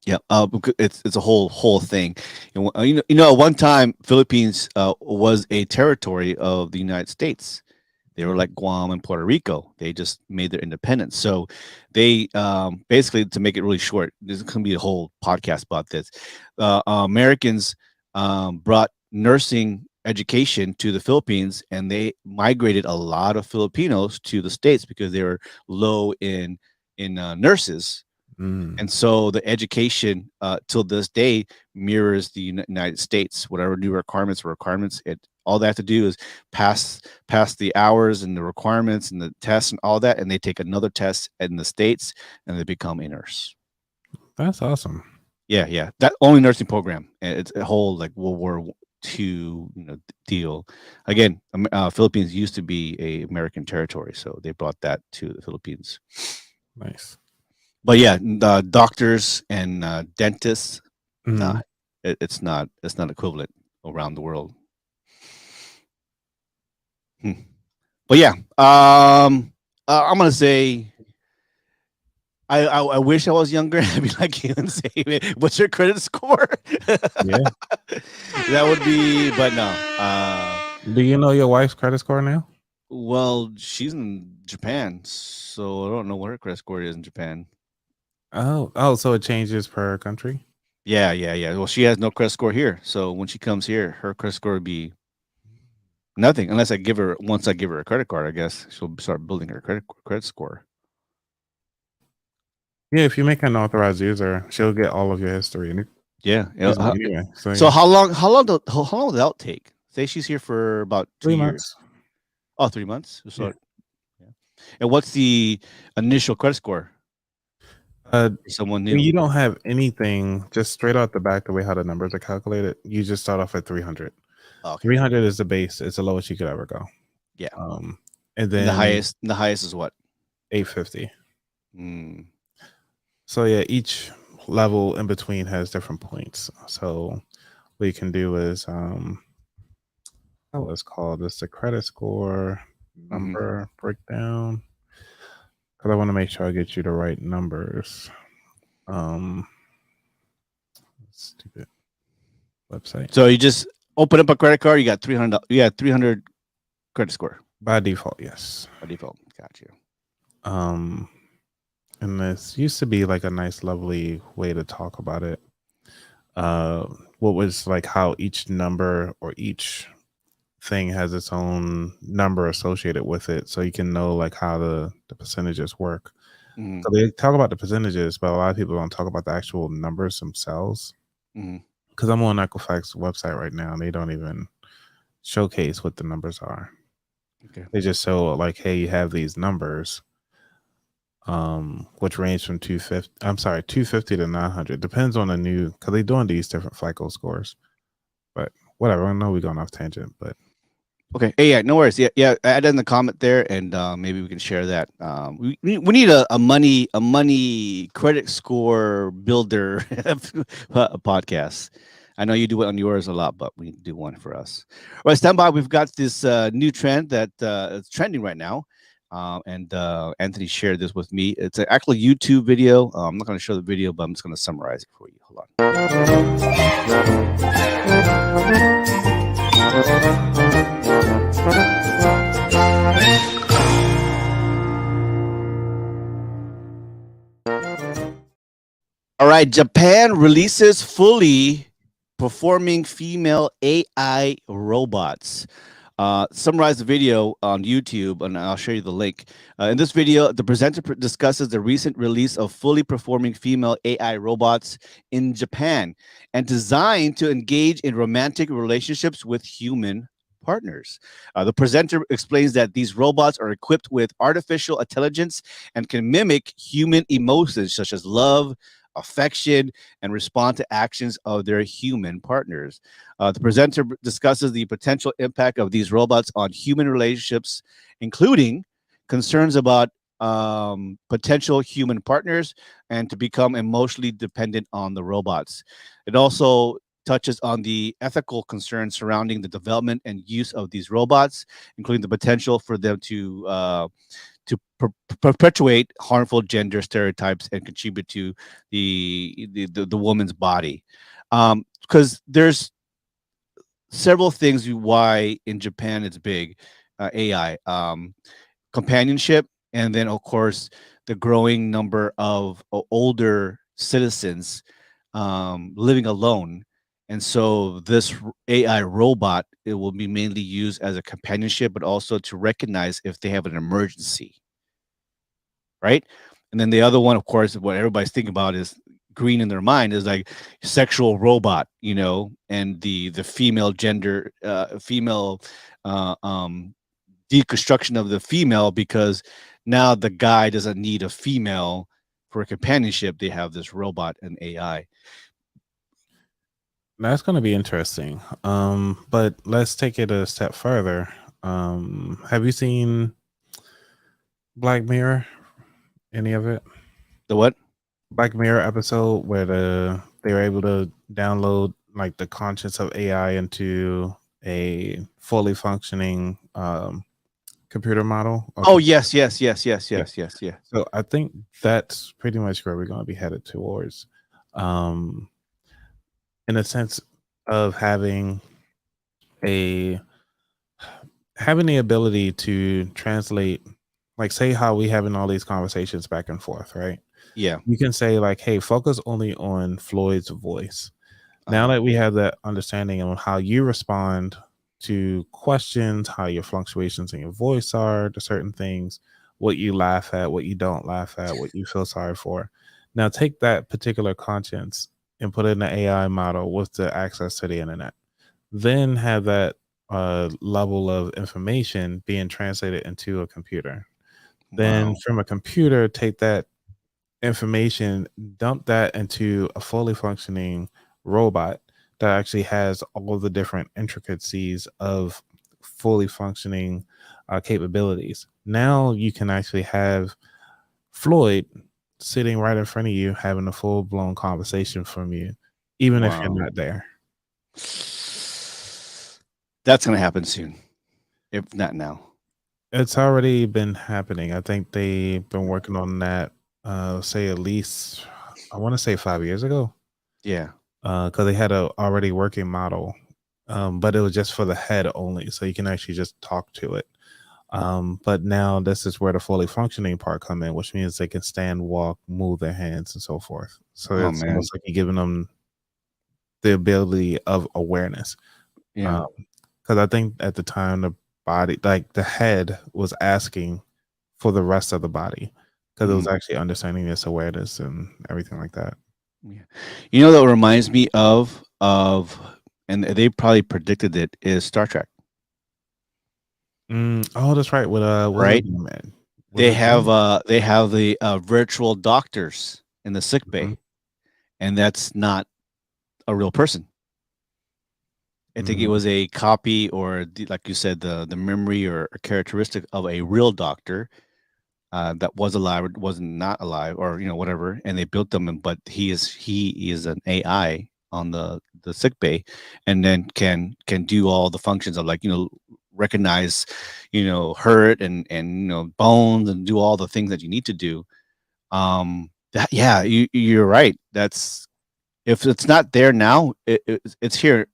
It's a whole thing. And at one time, Philippines was a territory of the United States. They were like Guam and Puerto Rico. They just made their independence. So they basically, to make it really short, there's going to be a whole podcast about this. Americans brought nursing education to the Philippines, and they migrated a lot of Filipinos to the States because they were low in nurses. And so the education till this day mirrors the United States. Whatever new requirements, all they have to do is pass the hours and the requirements and the tests and all that, and they take another test in the States and they become a nurse. That's awesome. Yeah. That only nursing program. And it's a whole like World War II, deal. Again, Philippines used to be a American territory, so they brought that to the Philippines. Nice. But yeah, doctors and dentists, Mhm. it's not equivalent around the world. But yeah, I'm gonna say I wish I was younger. I'd be like you and say, "What's your credit score?" Yeah. That would be, but no. Do you know your wife's credit score now? Well, she's in Japan, so I don't know what her credit score is in Japan. Oh, so it changes per country? Yeah. Well, she has no credit score here, so when she comes here, her credit score would be nothing unless once I give her a credit card. I guess she'll start building her credit score. Yeah, if you make an authorized user, she'll get all of your history. Yeah. Anyway, so So yeah. how long will that take? Say she's here for about 2 3 years. months. Oh, 3 months. So, Yeah. yeah. And what's the initial credit score for someone new? When you don't have anything, just straight out the back, the way how the numbers are calculated, you just start off at 300. Okay. 300 is the base. It's the lowest you could ever go. Yeah. And And then the highest is what? 850. Mm. So yeah, each level in between has different points. So what you can do is what it's called? It's the credit score number breakdown. Because I want to make sure I get you the right numbers. Stupid website. So you just open up a credit card. You got 300. You got 300 credit score By default, yes. by default. Got you. And this used to be like a nice, lovely way to talk about it. What was like how each number or each thing has its own number associated with it, so you can know like how the percentages work. So they talk about the percentages, but a lot of people don't talk about the actual numbers themselves. Because I'm on Equifax website right now, and they don't even showcase what the numbers are. Okay. They just show like, hey, you have these numbers, which range from 250 to 900. Depends on the new, because they're doing these different FICO scores. But whatever, I know we're going off tangent, but Okay. Hey, yeah, no worries. Yeah. Add in the comment there, and maybe we can share that. We need a money credit score builder podcast. I know you do it on yours a lot, but we need to do one for us. All right, stand by. We've got this new trend that is trending right now, and Anthony shared this with me. It's an actual YouTube video. I'm not going to show the video, but I'm just going to summarize it for you. Hold on. All right, Japan releases fully performing female AI robots. Summarize the video on YouTube, and I'll show you the link. In this video, the presenter discusses the recent release of fully performing female AI robots in Japan and designed to engage in romantic relationships with human partners. The presenter explains that these robots are equipped with artificial intelligence and can mimic human emotions such as love, affection, and respond to actions of their human partners. The presenter discusses the potential impact of these robots on human relationships, including concerns about potential human partners and to become emotionally dependent on the robots. It also touches on the ethical concerns surrounding the development and use of these robots, including the potential for them to perpetuate harmful gender stereotypes and contribute to the woman's body. Because there's several things why in Japan it's big. AI, companionship, and then of course the growing number of older citizens living alone. And so this AI robot, it will be mainly used as a companionship, but also to recognize if they have an emergency, right? And then the other one, of course, what everybody's thinking about is green in their mind is like sexual robot, and the female gender, female deconstruction of the female, because now the guy doesn't need a female for a companionship. They have this robot and AI. That's going to be interesting. But let's take it a step further. Have you seen Black Mirror? Any of it? The what? Black Mirror episode where they were able to download like the conscience of AI into a fully functioning computer model. Oh, yes. Yeah. So I think that's pretty much where we're going to be headed towards. In a sense of having the ability to translate, like say how we having all these conversations back and forth, right? Yeah. You can say like, hey, focus only on Floyd's voice. Now that we have that understanding of how you respond to questions, how your fluctuations in your voice are to certain things, what you laugh at, what you don't laugh at, what you feel sorry for. Now take that particular conscience and put it in an AI model with the access to the internet. Then have that level of information being translated into a computer. Then from a computer, take that information, dump that into a fully functioning robot that actually has all of the different intricacies of fully functioning capabilities. Now you can actually have Floyd sitting right in front of you, having a full-blown conversation from you, even if you're not there. That's going to happen soon, if not now. It's already been happening. I think they've been working on that, say at least, I want to say 5 years ago. Yeah. Because they had a already working model, but it was just for the head only, so you can actually just talk to it. But now this is where the fully functioning part come in, which means they can stand, walk, move their hands, and so forth. So it's almost like you're giving them the ability of awareness. Yeah. Because I think at the time the body, like the head, was asking for the rest of the body because it was actually understanding this awareness and everything like that. Yeah. That reminds me of, and they probably predicted it, is Star Trek. Oh, that's right. With right. They have the virtual doctors in the sick bay, and that's not a real person. I think it was a copy, or like you said, the memory or characteristic of a real doctor that was alive or was not alive, or whatever, and they built them. But he is an AI on the sick bay, and then can do all the functions of, like, recognize hurt and bones, and do all the things that you need to do. You're right. That's, if it's not there now, it's here.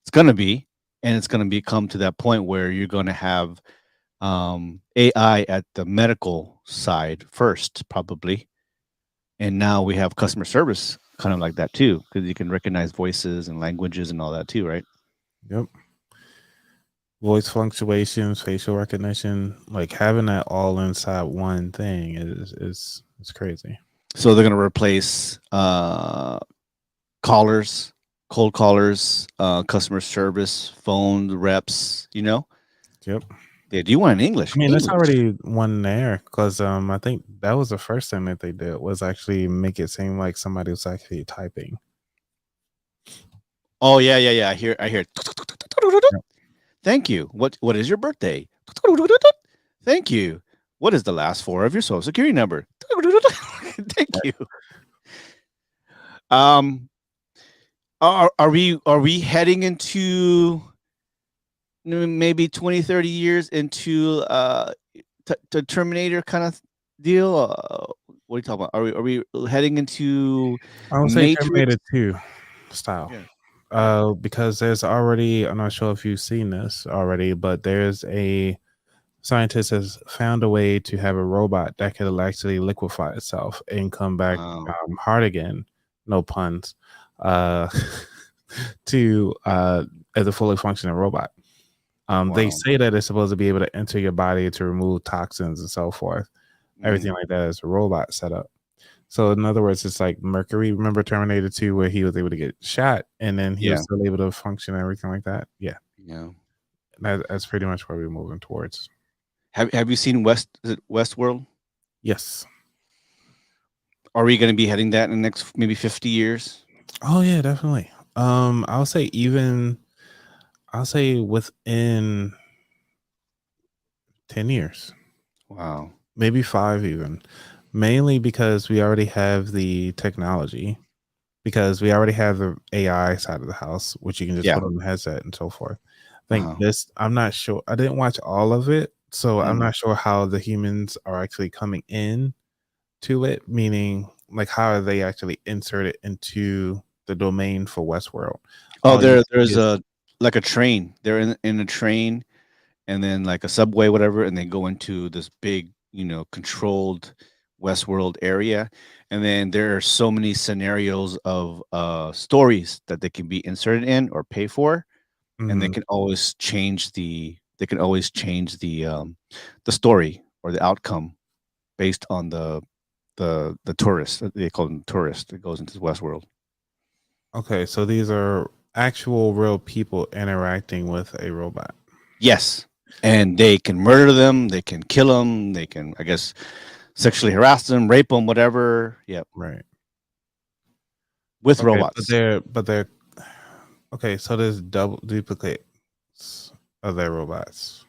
It's gonna be, and it's gonna come to that point where you're gonna have AI at the medical side first, probably, and now we have customer service kind of like that too, because you can recognize voices and languages and all that too, right? Yep. Voice fluctuations, facial recognition, like having that all inside one thing is crazy. So they're gonna replace callers, cold callers, customer service, phone reps. Yep. Yeah. Do you want in English? I mean, there's already one there, because I think that was the first thing that they did, was actually make it seem like somebody was actually typing. Oh yeah. I hear. Thank you. What is your birthday? Thank you. What is the last 4 of your social security number? Thank you. Are we heading into maybe 20, 30 years into the Terminator kind of deal? What are you talking about? Are we heading into I would say Matrix? Terminator 2 style. Because there's already, I'm not sure if you've seen this already, but there's a scientists has found a way to have a robot that could actually liquefy itself and come back Wow. hard again. No puns. Uh, to as a fully functioning robot. They Wow. say that it's supposed to be able to enter your body to remove toxins and so forth. Everything like that is a robot setup. So in other words, it's like Mercury. Remember Terminator 2, where he was able to get shot and then he was Yeah. still able to function and everything like that. Yeah, Yeah. that's pretty much where we're moving towards. Have you seen is it Westworld? Yes. Are we going to be heading that in the next maybe 50 years? Oh yeah, definitely. I'll say within 10 years. Wow. Maybe 5 even. Mainly because we already have the technology, because we already have the AI side of the house, which you can just Yeah. put on the headset and so forth. I think Uh-huh. I'm not sure. I didn't watch all of it, so I'm Mm. not sure how the humans are actually coming in to it, meaning like how are they actually inserted into the domain for Westworld? Oh, All you see there's is a like a train. They're in a train and then like a subway, whatever, and they go into this big, controlled Westworld area. And then there are so many scenarios of stories that they can be inserted in or pay for, and Mhm. they can always change the story or the outcome based on the tourist. They call them tourist that goes into Westworld. Okay, so these are actual real people interacting with a robot. Yes. And they can murder them, they can kill them, they can, I guess, sexually harass them, rape them, whatever. Yep. Right. With Okay, robots. but they're okay, so there's double duplicates of their robots.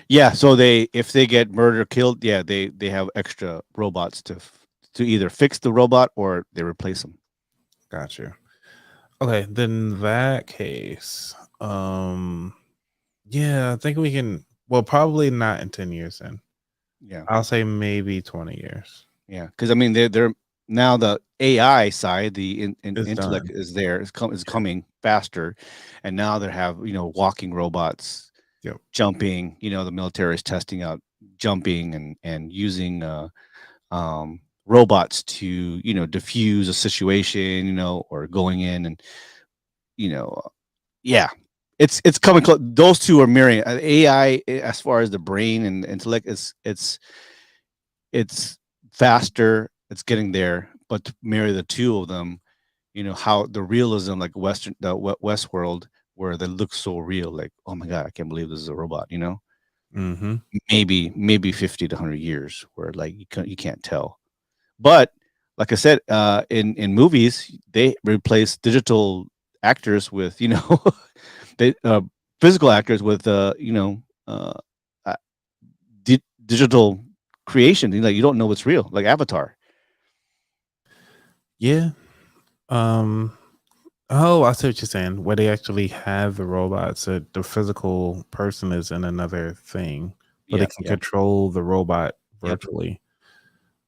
Yeah. So if they get murdered or killed, yeah, they have extra robots to either fix the robot or they replace them. Gotcha. Okay, then in that case, yeah, I think we can. Well, probably not in 10 years. Then Yeah. I'll say maybe 20 years. Yeah. Because I mean, they're now the AI side, the It's intellect done. is there, is coming faster, and now they have walking robots, Yep. jumping. The military is testing out jumping and using robots to diffuse a situation, or going in and yeah, it's coming close. Those two are mirroring. AI, as far as the brain and intellect, it's faster, it's getting there, but to marry the two of them, how the realism, like Westworld, where they look so real, like, oh my god, I can't believe this is a robot. Mm-hmm. Maybe 50 to 100 years where like you can't tell. But like I said, in movies, they replace digital actors with they physical actors with uh, digital creation. Like you don't know what's real, like Avatar. Yeah. Oh, I see what you're saying. Where they actually have the robots, the physical person is in another thing, but they Yeah, can yeah, control the robot yep. virtually.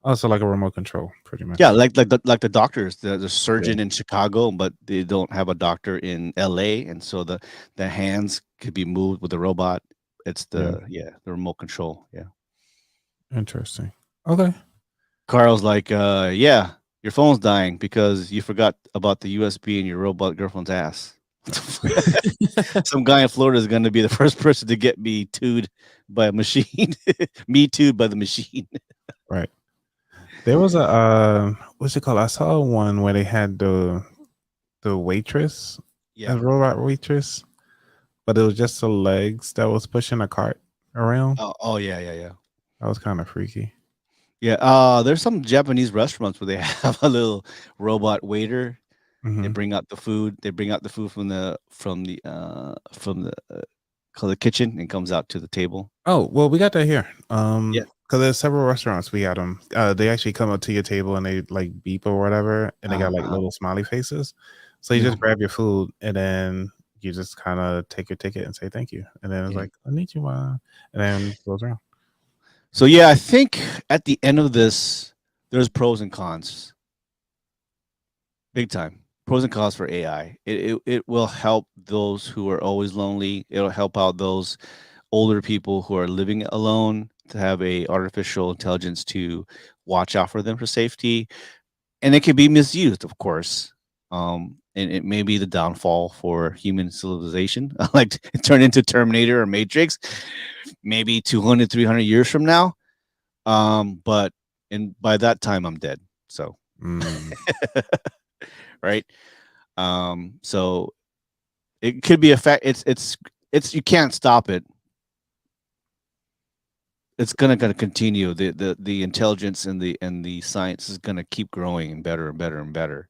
Also, like a remote control, pretty much. Yeah, like the doctors, the surgeon Yeah. in Chicago, but they don't have a doctor in LA, and so the hands could be moved with the robot. It's Yeah. the remote control. Yeah. Interesting. Okay. Carl's like, yeah, your phone's dying because you forgot about the USB in your robot girlfriend's ass. Some guy in Florida is going to be the first person to get me tooed by a machine. Me tooed by the machine. Right. There was a what's it called? I saw one where they had the waitress, Yeah. a robot waitress, but it was just the legs that was pushing a cart around. Oh yeah, yeah, yeah. That was kind of freaky. Yeah. There's some Japanese restaurants where they have a little robot waiter. They Mhm. bring out the food. They bring out the food from the kitchen and comes out to the table. Oh, well, we got that here. Yeah. Because there's several restaurants we got them. They actually come up to your table and they like beep or whatever, and they got like Uh-huh. little smiley faces. So you Yeah. just grab your food and then you just kind of take your ticket and say thank you, and then it's Yeah. like konnichiwa, and then goes around. So yeah, I think at the end of this, there's pros and cons. Big time. Pros and cons for AI. It will help those who are always lonely. It'll help out those older people who are living alone to have a artificial intelligence to watch out for them for safety, and it can be misused, of course. And it may be the downfall for human civilization, like turn into Terminator or Matrix, maybe 200, 300 years from now. But and by that time, I'm dead. So, right. So it could be a fact. It's you can't stop it. It's gonna continue. The intelligence and the science is gonna keep growing and better and better and better.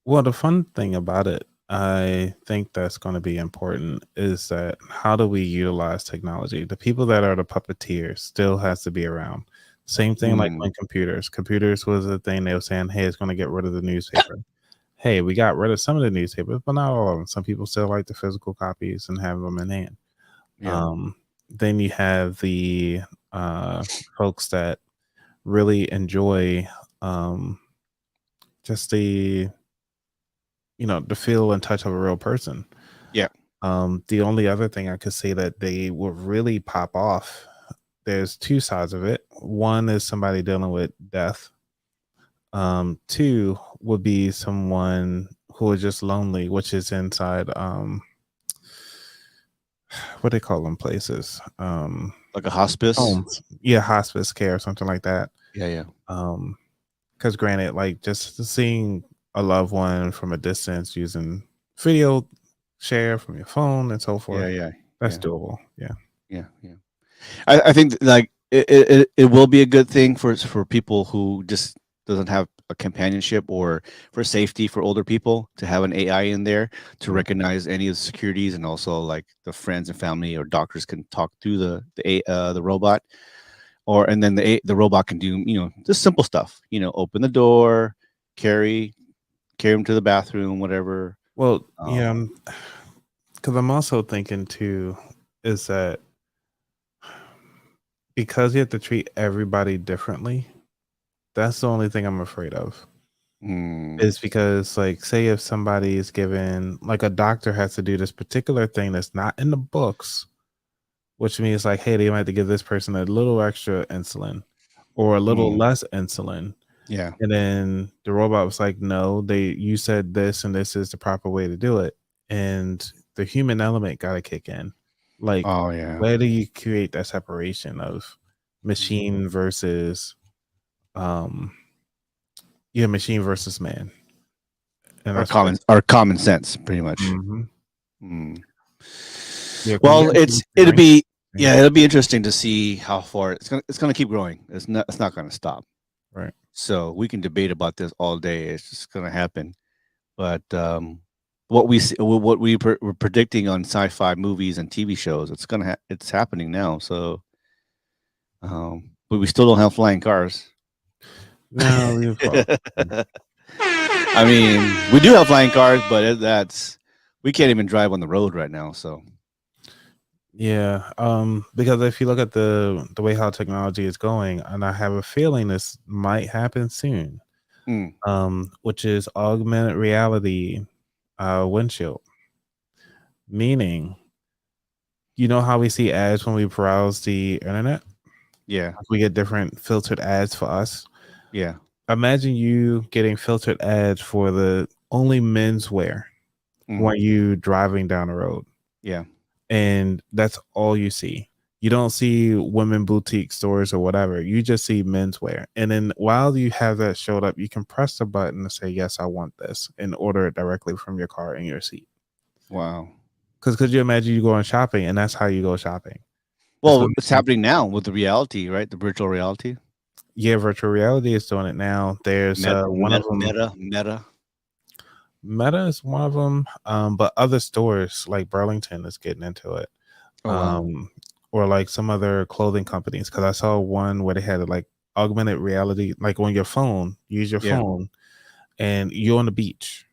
Well, the fun thing about it, I think that's going to be important, is that how do we utilize technology? The people that are the puppeteers still has to be around. Same thing like when computers was a thing. They were saying, hey, it's going to get rid of the newspaper. Hey, we got rid of some of the newspapers, but not all of them. Some people still like the physical copies and have them in hand. Yeah. Then you have the folks that really enjoy just the the feel and touch of a real person. Yeah. The only other thing I could say that they would really pop off, there's two sides of it. One is somebody dealing with death. Two would be someone who is just lonely, which is inside what they call them places, Like a hospice. homes. Yeah, hospice care or something like that. Yeah. Because granted, like just seeing a loved one from a distance using video share from your phone and so forth, that's doable. Yeah. I think like it will be a good thing for people who just doesn't have a companionship, or for safety for older people to have an AI in there to recognize any of the securities, and also like the friends and family or doctors can talk through the robot, and then the robot can do just simple stuff, open the door, carry them to the bathroom, whatever. Well, yeah, because I'm also thinking too is that because you have to treat everybody differently, that's the only thing I'm afraid of. Is because, like, say if somebody is given, like, a doctor has to do this particular thing that's not in the books, which means like, hey, they might have to give this person a little extra insulin or a little less insulin. Yeah. And then the robot was like, no, you said this and this is the proper way to do it. And the human element got to kick in. Like, where do you create that separation of machine versus machine versus man? And our common sense, pretty much. Yeah, well, it'll be interesting to see how far it's gonna keep growing. It's not gonna stop. Right. So we can debate about this all day. It's just gonna happen. But what we're predicting on sci-fi movies and TV shows, it's happening now. So, but we still don't have flying cars. No, I mean, we do have flying cars, but we can't even drive on the road right now. So, yeah, because if you look at the way how technology is going, and I have a feeling this might happen soon, which is augmented reality windshield. Meaning, how we see ads when we browse the internet? Yeah, we get different filtered ads for us. Yeah. Imagine you getting filtered ads for the only menswear when you driving down the road. Yeah. And that's all you see. You don't see women boutique stores or whatever. You just see menswear. And then while you have that showed up, you can press the button and say, yes, I want this, and order it directly from your car in your seat. Wow. Because could you imagine you going shopping and that's how you go shopping? Well, it's happening now with the reality, right? The virtual reality. Yeah, virtual reality is doing it now. There's one of them. Meta is one of them, but other stores like Burlington is getting into it, or like some other clothing companies. Because I saw one where they had like augmented reality, like on your phone. Use your phone, and you're on the beach.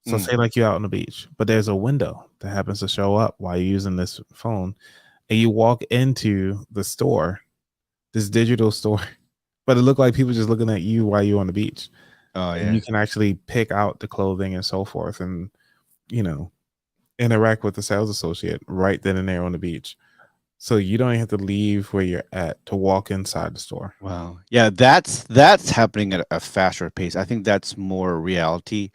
So say like you're out on the beach, but there's a window that happens to show up while you're using this phone, and you walk into the store, this digital store. But it looked like people just looking at you while you're on the beach. Oh, yeah. And you can actually pick out the clothing and so forth and, interact with the sales associate right then and there on the beach. So you don't have to leave where you're at to walk inside the store. Wow. Yeah, that's happening at a faster pace. I think that's more reality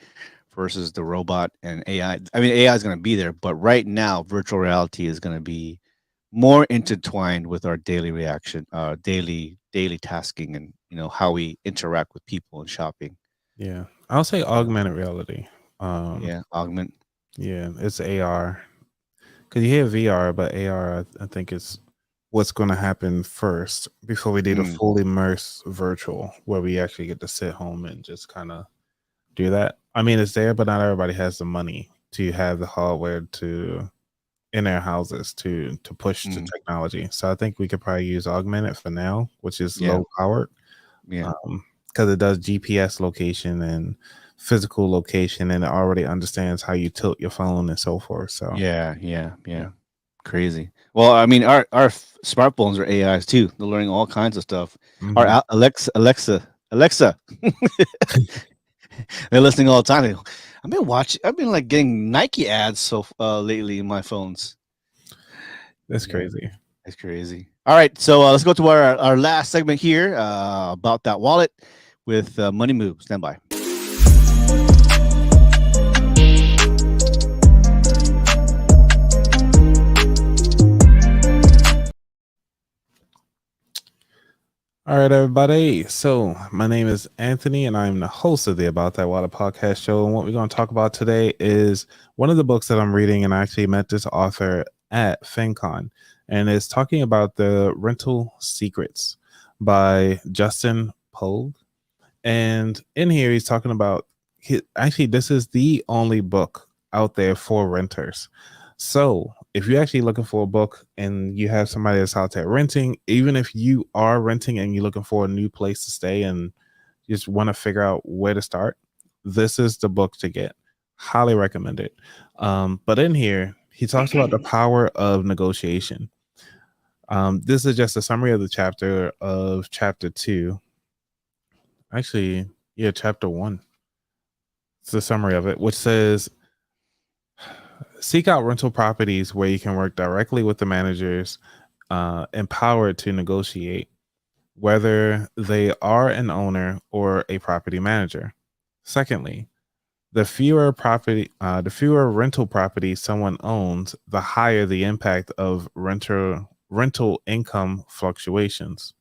versus the robot and AI. I mean, AI is going to be there, but right now, virtual reality is going to be more intertwined with our daily reaction, daily tasking, and how we interact with people and shopping. Yeah. I'll say augmented reality. Yeah, augment. Yeah, it's AR. Because you hear VR, but AR, I think is what's going to happen first before we do the Mm, full immerse virtual, where we actually get to sit home and just kind of do that. I mean, it's there, but not everybody has the money to have the hardware to in their houses to push the mm, technology. So I think we could probably use augmented for now, which is yeah, low powered, yeah, because it does GPS location and physical location, and it already understands how you tilt your phone and so forth. So yeah. Crazy. Well, I mean, our smartphones are AIs too. They're learning all kinds of stuff. Our Mhm. Alexa, they're listening all the time. I've been like getting Nike ads lately in my phones. That's Yeah, crazy. it's crazy. All right, so let's go to our last segment here about that wallet with Money Move. Stand by. All right, everybody. So my name is Anthony, and I'm the host of the About That Water podcast show. And what we're going to talk about today is one of the books that I'm reading, and I actually met this author at FinCon, and it's talking about the Rental Secrets by Justin Pogue. And in here, he's talking about actually, this is the only book out there for renters. So if you're actually looking for a book and you have somebody that's out there renting, even if you are renting and you're looking for a new place to stay and just want to figure out where to start, this is the book to get. Highly recommend it. But in here, he talks about the power of negotiation. This is just a summary of the chapter 2. Actually, yeah, chapter 1. It's a summary of it, which says seek out rental properties where you can work directly with the managers, empowered to negotiate, whether they are an owner or a property manager. Secondly, the fewer rental properties someone owns, the higher the impact of rental income fluctuations.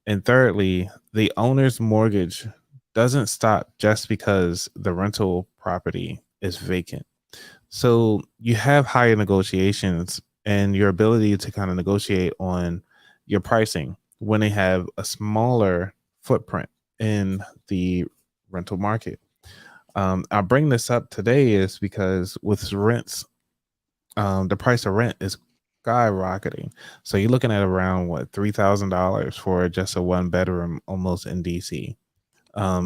And thirdly, the owner's mortgage doesn't stop just because the rental property is vacant. So you have higher negotiations and your ability to kind of negotiate on your pricing when they have a smaller footprint in the rental market. I bring this up today is because with rents, the price of rent is skyrocketing. So you're looking at around what $3,000 for just a 1 bedroom almost in DC.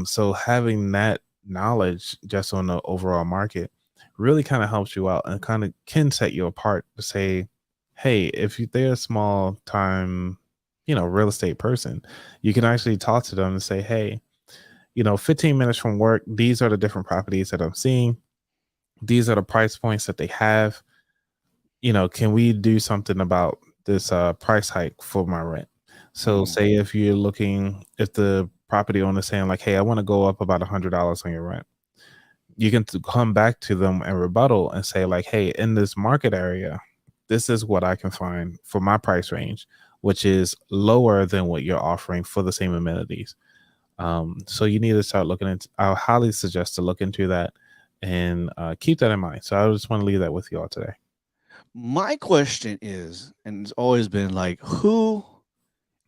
So having that knowledge just on the overall market really kind of helps you out and kind of can set you apart to say, hey, if they're a small time, real estate person, you can actually talk to them and say, hey, 15 minutes from work, these are the different properties that I'm seeing. These are the price points that they have. Can we do something about this price hike for my rent? So say if the property owner is saying like, hey, I want to go up about $100 on your rent, you can come back to them and rebuttal and say like, hey, in this market area, this is what I can find for my price range, which is lower than what you're offering for the same amenities. So you need to start looking into, I highly suggest to look into that and keep that in mind. So I just want to leave that with you all today. My question is, and it's always been like, who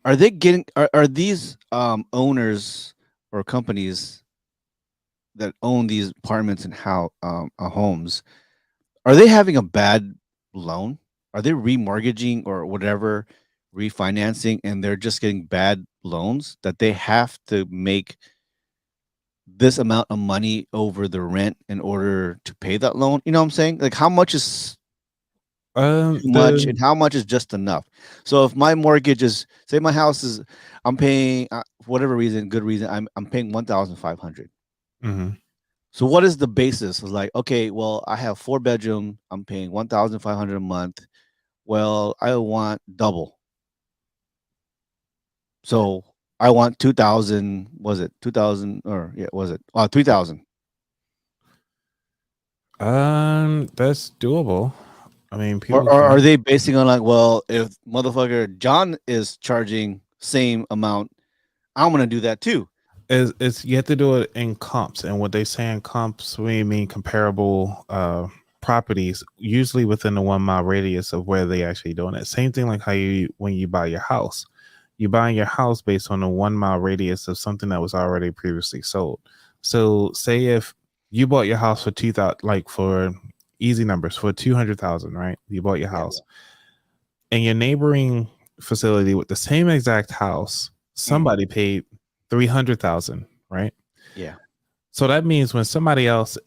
are they getting? Are these owners or companies that own these apartments and homes? Are they having a bad loan? Are they remortgaging or whatever, refinancing, and they're just getting bad loans that they have to make this amount of money over the rent in order to pay that loan? You know what I'm saying? Like, how much is too much and how much is just enough? So if my mortgage is, say my house is, I'm paying for whatever reason, good reason, I'm paying 1,500. So what is the basis? It's like, okay, well, I have 4 bedroom, I'm paying 1,500 a month. Well, I want double. So I want 2,000. Was it 2,000 or yeah? Was it 3,000? That's doable. I mean, Or, people or are can, they basing on like, well, if motherfucker John is charging same amount, I'm gonna do that too. it's you have to do it in comps, and what they say in comps, we mean comparable properties, usually within the 1 mile radius of where they actually doing it. Same thing like how you when you buy your house, you buy your house based on a 1 mile radius of something that was already previously sold. So say if you bought your house for 2,000, like for easy numbers for 200,000, right? You bought your house, and your neighboring facility with the same exact house, somebody paid 300,000, right? Yeah. So that means when somebody else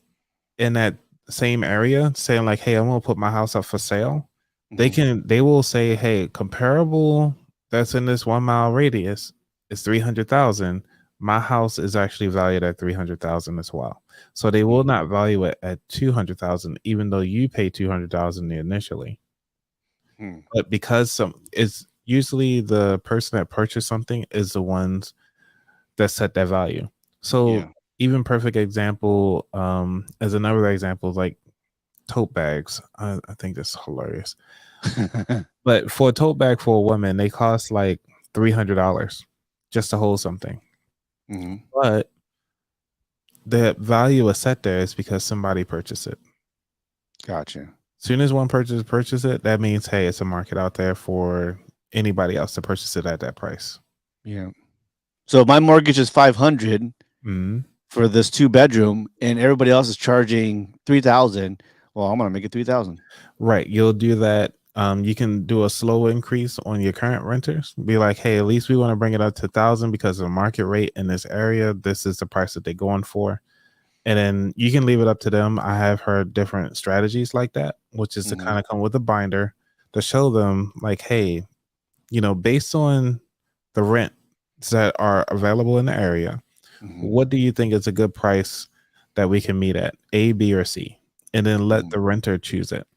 in that same area saying like, "Hey, I'm gonna put my house up for sale," they will say, "Hey, comparable that's in this 1 mile radius is 300,000. My house is actually valued at 300,000 as well." So they will not value it at 200,000, even though you pay 200,000 initially. But because it's usually the person that purchased something is the ones that set that value. So even perfect example, as another example, like tote bags. I think that's hilarious. But for a tote bag for a woman, they cost like $300 just to hold something. But the value is set there is because somebody purchased it. Gotcha. Soon as one purchase it, that means, hey, it's a market out there for anybody else to purchase it at that price. Yeah. So my mortgage is 500 for this 2-bedroom, and everybody else is charging 3,000. Well, I'm gonna make it 3,000. Right. You'll do that. You can do a slow increase on your current renters. Be like, hey, at least we want to bring it up to 1,000 because of the market rate in this area. This is the price that they're going for. And then you can leave it up to them. I have heard different strategies like that, which is to kind of come with a binder to show them like, hey, based on the rent that are available in the area, what do you think is a good price that we can meet at, A, B, or C? And then let the renter choose it.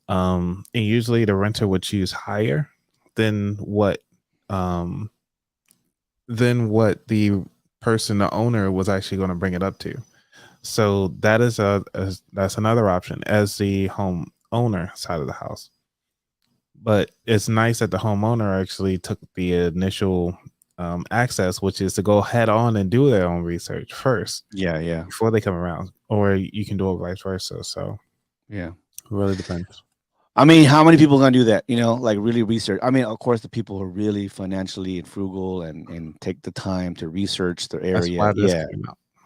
And usually the renter would choose higher than what the person, the owner, was actually going to bring it up to. So that is that's another option as the home owner side of the house. But it's nice that the homeowner actually took the initial access, which is to go head on and do their own research first. Yeah. Before they come around, or you can do it vice versa. So yeah, it really depends. I mean, how many people are gonna do that? Like really research. I mean, of course, the people who are really financially and frugal and take the time to research their area. Yeah.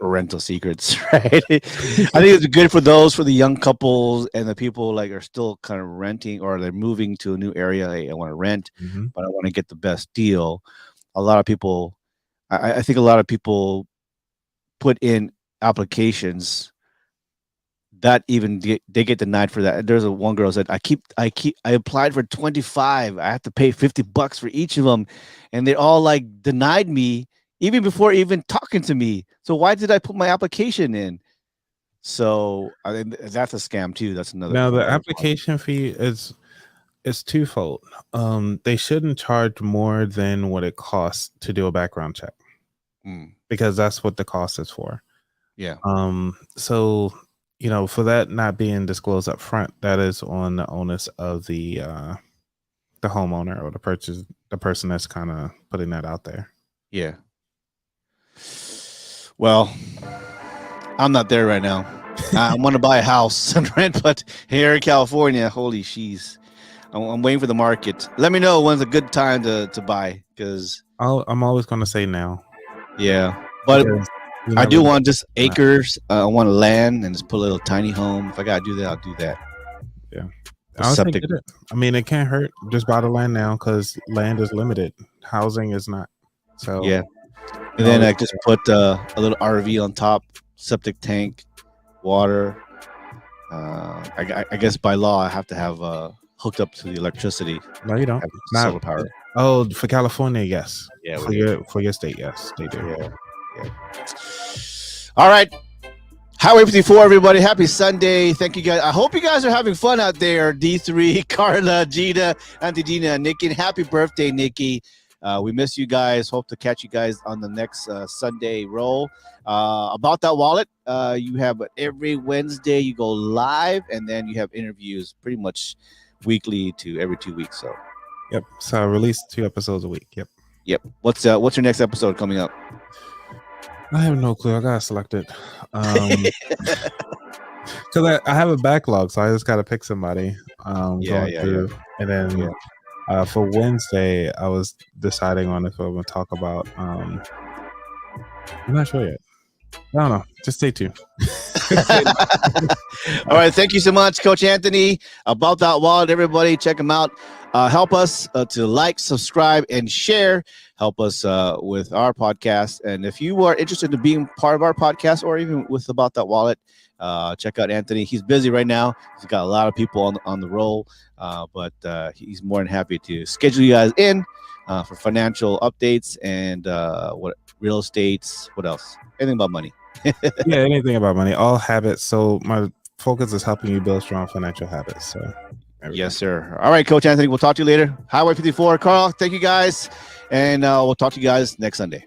Rental secrets, right? I think it's good for the young couples and the people like are still kind of renting or they're moving to a new area. Hey, I want to rent, but I want to get the best deal. A lot of people, I think a lot of people put in applications that even they get denied for that. There's one girl said, I applied for 25. I have to pay $50 for each of them, and they all like denied me even before even talking to me. So why did I put my application in? So I think that's a scam too. That's another. Now the application fee is twofold. They shouldn't charge more than what it costs to do a background check, because that's what the cost is for. Yeah. So for that not being disclosed up front, that is on the onus of the homeowner or the person that's kind of putting that out there. Yeah. Well, I'm not there right now. I want to buy a house and rent, but here in California, holy she's. I'm waiting for the market. Let me know when's a good time to buy, because I'm always going to say now. Yeah, but I do want just acres. I want land and just put a little tiny home. If I gotta do that, I'll do that. Yeah, I mean, it can't hurt. Just buy the land now, because land is limited. Housing is not. So yeah. And then I just put a little RV on top, septic tank, water. I guess by law I have to have hooked up to the electricity. No, you don't. Not solar power. Oh, for California, yes. Yeah. For your state, yes, they do. Yeah. All right. Highway 54, everybody. Happy Sunday. Thank you guys. I hope you guys are having fun out there. D3, Carla, Gina, Auntie Gina, and Nikki. And happy birthday, Nikki. We miss you guys. Hope to catch you guys on the next Sunday roll. About That Wallet, you have every Wednesday you go live, and then you have interviews pretty much weekly to every 2 weeks. So, Yep. So I release 2 episodes a week. Yep. What's your next episode coming up? I have no clue. I got selected. Because I have a backlog, so I just got to pick somebody. And then for Wednesday, I was deciding on if I'm going to talk about. I'm not sure yet. I don't know. Just stay tuned. All right. Thank you so much, Coach Anthony. About That Wallet, everybody, check him out. Help us to like, subscribe, and share. Help us with our podcast. And if you are interested in being part of our podcast or even with About That Wallet, check out Anthony. He's busy right now. He's got a lot of people on the roll, but he's more than happy to schedule you guys in for financial updates and what real estates. What else? Anything about money. Yeah, anything about money. All habits. So my focus is helping you build strong financial habits. So yes, sir. All right, Coach Anthony. We'll talk to you later. Highway 54. Carl, thank you guys. And we'll talk to you guys next Sunday.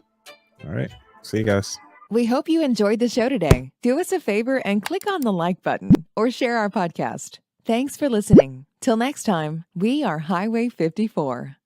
All right. See you guys. We hope you enjoyed the show today. Do us a favor and click on the like button or share our podcast. Thanks for listening. Till next time, we are Highway 54.